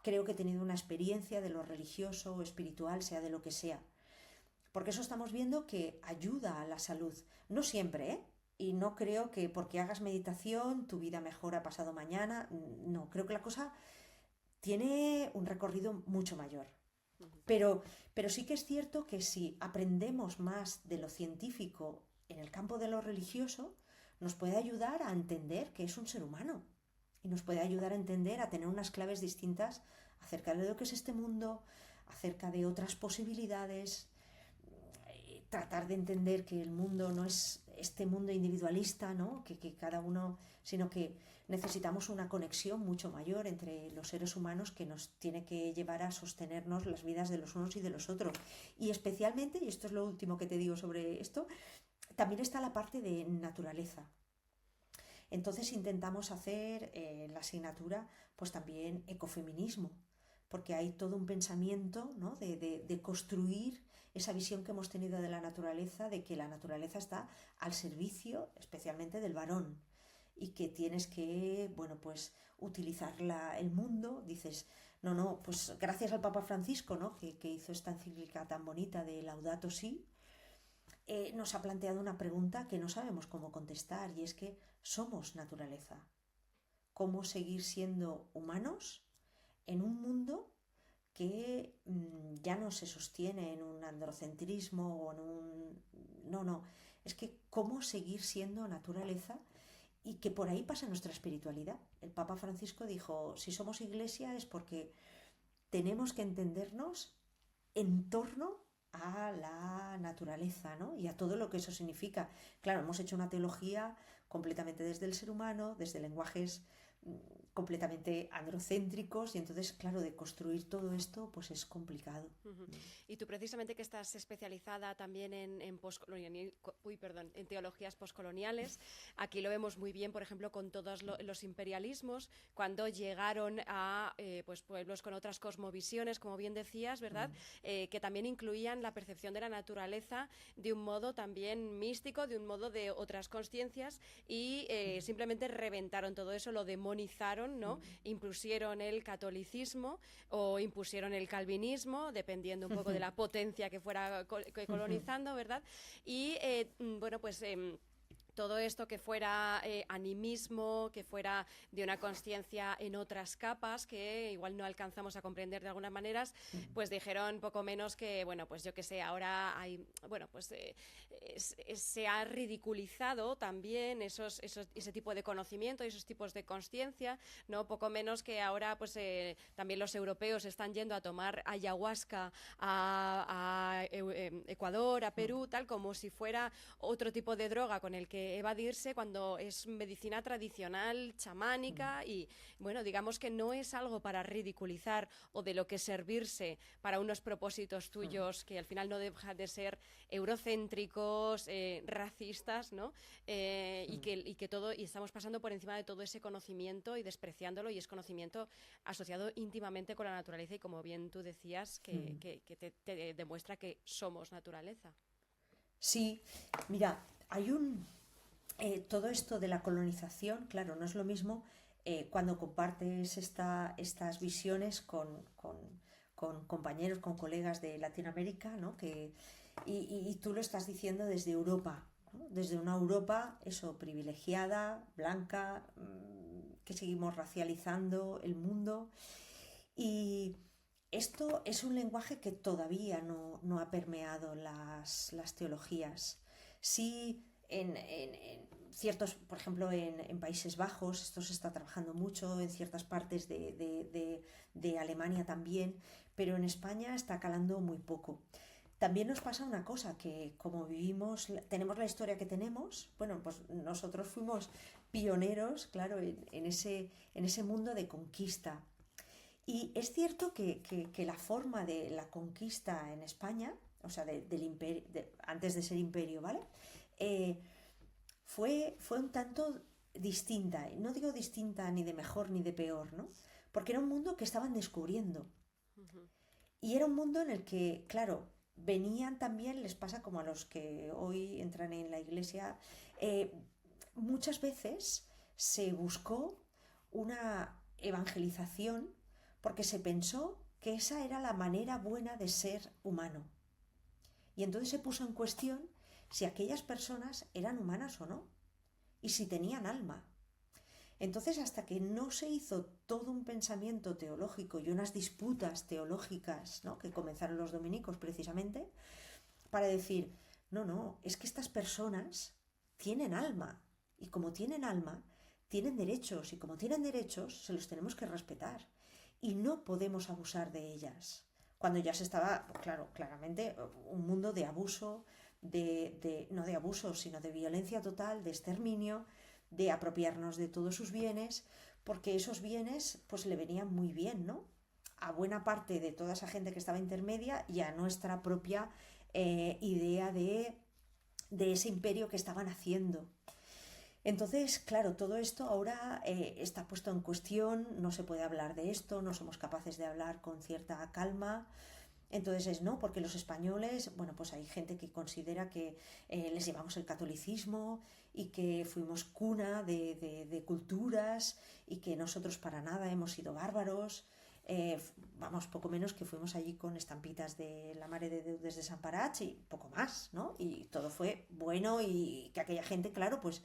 creo que he tenido una experiencia de lo religioso o espiritual, sea de lo que sea. Porque eso estamos viendo que ayuda a la salud. No siempre, ¿eh? Y no creo que porque hagas meditación tu vida mejora pasado mañana. No, creo que la cosa tiene un recorrido mucho mayor. Pero, pero sí que es cierto que si aprendemos más de lo científico en el campo de lo religioso, nos puede ayudar a entender que es un ser humano y nos puede ayudar a entender, a tener unas claves distintas acerca de lo que es este mundo, acerca de otras posibilidades, tratar de entender que el mundo no es este mundo individualista, ¿no? Que cada uno, sino que necesitamos una conexión mucho mayor entre los seres humanos que nos tiene que llevar a sostenernos las vidas de los unos y de los otros. Y especialmente, y esto es lo último que te digo sobre esto, también está la parte de naturaleza. Entonces intentamos hacer en la asignatura pues también ecofeminismo, porque hay todo un pensamiento, ¿no? de construir esa visión que hemos tenido de la naturaleza, de que la naturaleza está al servicio especialmente del varón y que tienes que, bueno, pues utilizar el mundo, dices, no, no, pues gracias al Papa Francisco, ¿no? Que hizo esta encíclica tan bonita de Laudato Si, nos ha planteado una pregunta que no sabemos cómo contestar y es que somos naturaleza. ¿Cómo seguir siendo humanos en un mundo que ya no se sostiene en un androcentrismo o en un... No, no, es que cómo seguir siendo naturaleza y que por ahí pasa nuestra espiritualidad. El Papa Francisco dijo, si somos iglesia es porque tenemos que entendernos en torno a la naturaleza, ¿no? Y a todo lo que eso significa. Claro, hemos hecho una teología completamente desde el ser humano, desde lenguajes completamente androcéntricos, y entonces, claro, de construir todo esto, pues es complicado. Uh-huh. Y tú precisamente que estás especializada también en teologías postcoloniales, aquí lo vemos muy bien, por ejemplo, con todos los imperialismos, cuando llegaron a pues pueblos con otras cosmovisiones, como bien decías, ¿verdad? Que también incluían la percepción de la naturaleza de un modo también místico, de un modo de otras conciencias, y simplemente reventaron todo eso, lo demonizaron, ¿no? Impusieron el catolicismo o impusieron el calvinismo, dependiendo un poco de la potencia que fuera colonizando, ¿verdad? Y bueno, pues todo esto que fuera animismo, que fuera de una conciencia en otras capas que igual no alcanzamos a comprender de algunas maneras, pues dijeron poco menos que, bueno, pues yo que sé, ahora hay, bueno, pues se ha ridiculizado también ese tipo de conocimiento y esos tipos de conciencia, ¿no? Poco menos que ahora pues también los europeos están yendo a tomar ayahuasca a Ecuador, a Perú, tal como si fuera otro tipo de droga con el que evadirse, cuando es medicina tradicional, chamánica, y bueno, digamos que no es algo para ridiculizar o de lo que servirse para unos propósitos tuyos que al final no dejan de ser eurocéntricos, racistas, ¿no? Y estamos pasando por encima de todo ese conocimiento y despreciándolo, y es conocimiento asociado íntimamente con la naturaleza, y como bien tú decías, que te demuestra que somos naturaleza. Sí, mira, hay un... todo esto de la colonización, claro, no es lo mismo cuando compartes estas visiones con compañeros, con colegas de Latinoamérica, ¿no? Y tú lo estás diciendo desde Europa, ¿no? Desde una Europa, eso, privilegiada, blanca, que seguimos racializando el mundo. Y esto es un lenguaje que todavía no ha permeado las teologías. Sí, en ciertos, por ejemplo, en Países Bajos, esto se está trabajando mucho, en ciertas partes de Alemania también, pero en España está calando muy poco. También nos pasa una cosa, que como vivimos, tenemos la historia que tenemos, bueno, pues nosotros fuimos pioneros, claro, en ese mundo de conquista. Y es cierto que la forma de la conquista en España, o sea, del imperio, antes de ser imperio, ¿vale? Eh, fue un tanto distinta. No digo distinta ni de mejor ni de peor, ¿no? Porque era un mundo que estaban descubriendo. Uh-huh. Y era un mundo en el que, claro, venían también, les pasa como a los que hoy entran en la iglesia, eh, muchas veces se buscó una evangelización porque se pensó que esa era la manera buena de ser humano. Y entonces se puso en cuestión si aquellas personas eran humanas o no, y si tenían alma. Entonces, hasta que no se hizo todo un pensamiento teológico y unas disputas teológicas, ¿no?, que comenzaron los dominicos precisamente, para decir, no, es que estas personas tienen alma, y como tienen alma, tienen derechos, y como tienen derechos, se los tenemos que respetar, y no podemos abusar de ellas. Cuando ya se estaba, claro, claramente, un mundo de abuso, no de abuso, sino de violencia total, de exterminio, de apropiarnos de todos sus bienes, porque esos bienes pues le venían muy bien, ¿no?, a buena parte de toda esa gente que estaba intermedia, y a nuestra propia idea de ese imperio que estaban haciendo. Entonces, claro, todo esto ahora está puesto en cuestión, no se puede hablar de esto, no somos capaces de hablar con cierta calma. Entonces es no, porque los españoles, bueno, pues hay gente que considera que les llevamos el catolicismo y que fuimos cuna de culturas, y que nosotros para nada hemos sido bárbaros. Vamos, poco menos que fuimos allí con estampitas de la Mare de Déu des Desemparats y poco más, ¿no? Y todo fue bueno, y que aquella gente, claro, pues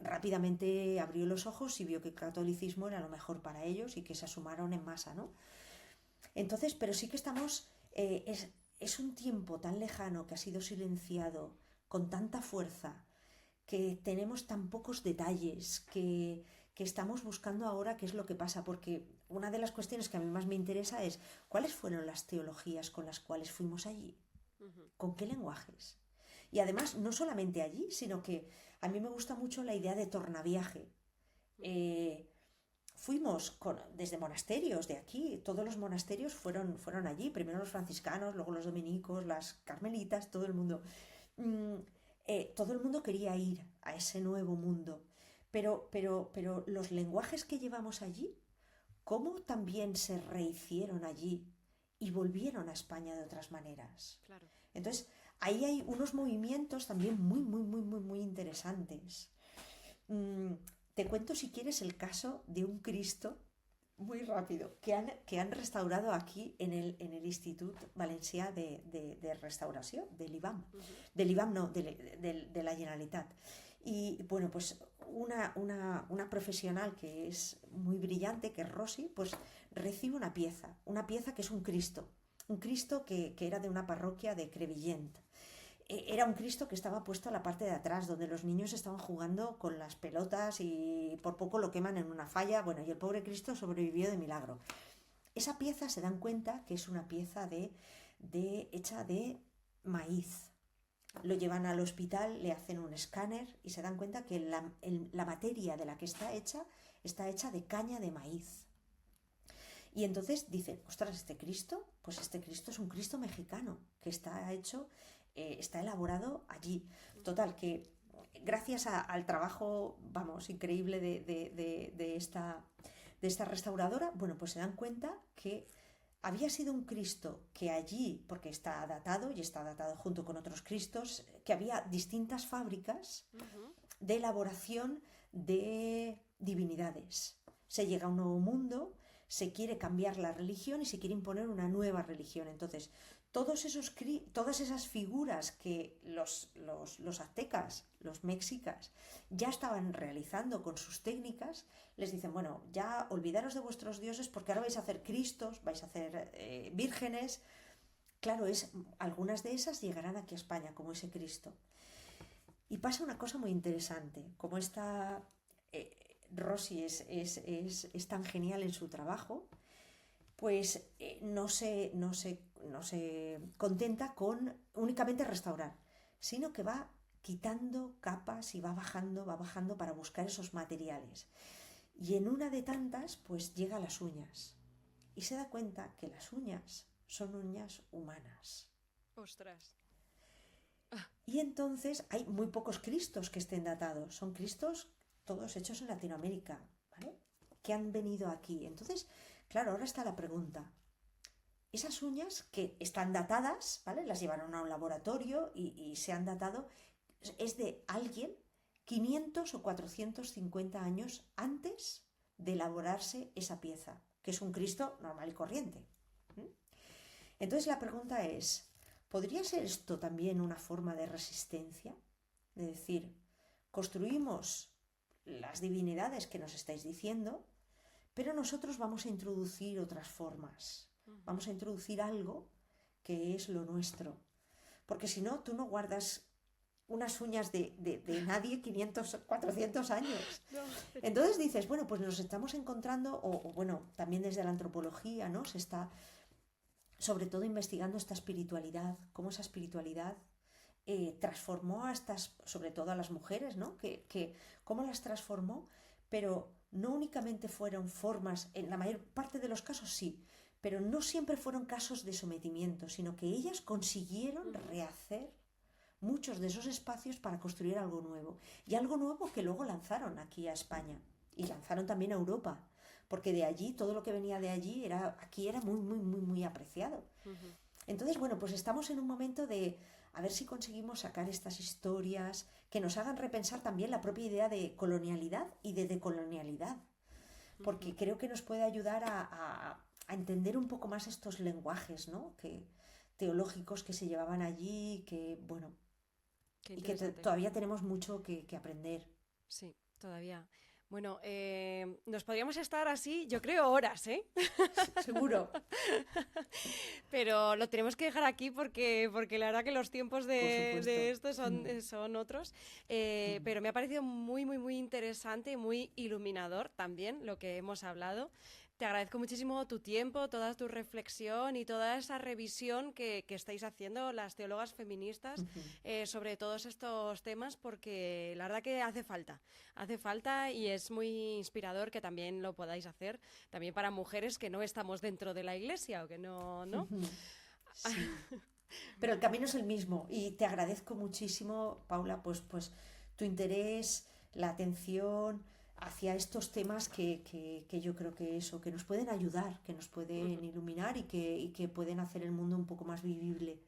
rápidamente abrió los ojos y vio que el catolicismo era lo mejor para ellos, y que se sumaron en masa, ¿no? Entonces, pero sí que estamos, es un tiempo tan lejano que ha sido silenciado con tanta fuerza, que tenemos tan pocos detalles, que estamos buscando ahora qué es lo que pasa, porque una de las cuestiones que a mí más me interesa es cuáles fueron las teologías con las cuales fuimos allí. ¿Con qué lenguajes? Y además, no solamente allí, sino que a mí me gusta mucho la idea de tornaviaje. Fuimos desde monasterios de aquí, todos los monasterios fueron allí, primero los franciscanos, luego los dominicos, las carmelitas, todo el mundo. Todo el mundo quería ir a ese nuevo mundo, pero los lenguajes que llevamos allí, ¿cómo también se rehicieron allí y volvieron a España de otras maneras? Claro. Entonces, ahí hay unos movimientos también muy interesantes. Te cuento, si quieres, el caso de un Cristo muy rápido que han restaurado aquí en el Institut Valencià de Restauració, de l'IBAM. De l'IBAM no, de la Generalitat. Y bueno, pues una profesional que es muy brillante, que es Rosy, pues recibe una pieza que es un Cristo que era de una parroquia de Crevillent. Era un Cristo que estaba puesto a la parte de atrás, donde los niños estaban jugando con las pelotas y por poco lo queman en una falla. Bueno, y el pobre Cristo sobrevivió de milagro. Esa pieza, se dan cuenta que es una pieza hecha de maíz. Lo llevan al hospital, le hacen un escáner y se dan cuenta que la materia de la que está hecha de caña de maíz. Y entonces dicen, ostras, este Cristo es un Cristo mexicano, que está elaborado allí. Total, que gracias al trabajo, increíble de esta restauradora, bueno, pues se dan cuenta que había sido un Cristo que allí, porque está datado junto con otros Cristos, que había distintas fábricas de elaboración de divinidades. Se llega a un nuevo mundo, se quiere cambiar la religión y se quiere imponer una nueva religión. Entonces, todas esas figuras que los aztecas, los mexicas, ya estaban realizando con sus técnicas, les dicen, bueno, ya olvidaros de vuestros dioses porque ahora vais a hacer cristos, vais a hacer vírgenes. Claro, algunas de esas llegarán aquí a España, como ese Cristo. Y pasa una cosa muy interesante, como esta Rosy es tan genial en su trabajo, pues no se contenta con únicamente restaurar, sino que va quitando capas y va bajando para buscar esos materiales. Y en una de tantas, pues llega a las uñas y se da cuenta que las uñas son uñas humanas. ¡Ostras! Y entonces hay muy pocos Cristos que estén datados, son Cristos todos hechos en Latinoamérica, ¿vale? Que han venido aquí. Entonces, claro, ahora está la pregunta. Esas uñas que están datadas, ¿vale? Las llevaron a un laboratorio y se han datado, es de alguien 500 o 450 años antes de elaborarse esa pieza, que es un Cristo normal y corriente. Entonces la pregunta es, ¿podría ser esto también una forma de resistencia? Es decir, construimos las divinidades que nos estáis diciendo, pero nosotros vamos a introducir otras formas. Vamos a introducir algo que es lo nuestro. Porque si no, tú no guardas unas uñas de nadie 500, 400 años. No. Entonces dices, bueno, pues nos estamos encontrando, o bueno, también desde la antropología, ¿no? Se está sobre todo investigando esta espiritualidad, cómo esa espiritualidad transformó sobre todo a las mujeres, ¿no? Cómo las transformó, pero no únicamente fueron formas, en la mayor parte de los casos sí, pero no siempre fueron casos de sometimiento, sino que ellas consiguieron rehacer muchos de esos espacios para construir algo nuevo. Y algo nuevo que luego lanzaron aquí a España y lanzaron también a Europa, porque de allí, todo lo que venía de allí, aquí era muy apreciado. Entonces, bueno, pues estamos en un momento de a ver si conseguimos sacar estas historias que nos hagan repensar también la propia idea de colonialidad y de decolonialidad, porque creo que nos puede ayudar a entender un poco más estos lenguajes, ¿no? Teológicos que se llevaban allí, que bueno, y que todavía tenemos mucho que aprender. Sí, todavía. Bueno, nos podríamos estar así, yo creo, horas, ¿eh? Seguro. Pero lo tenemos que dejar aquí porque la verdad que los tiempos de esto son otros. Pero me ha parecido muy interesante y muy iluminador también lo que hemos hablado. Te agradezco muchísimo tu tiempo, toda tu reflexión y toda esa revisión que estáis haciendo las teólogas feministas sobre todos estos temas, porque la verdad que hace falta y es muy inspirador que también lo podáis hacer, también para mujeres que no estamos dentro de la iglesia o que no, ¿no? Sí. Pero el camino es el mismo y te agradezco muchísimo, Paula, pues tu interés, la atención hacia estos temas que yo creo que eso, que nos pueden ayudar, que nos pueden iluminar y que pueden hacer el mundo un poco más vivible.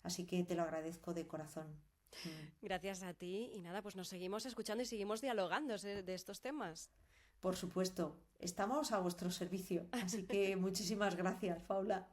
Así que te lo agradezco de corazón. Gracias a ti y nada, pues nos seguimos escuchando y seguimos dialogando de estos temas. Por supuesto, estamos a vuestro servicio. Así que muchísimas gracias, Paula.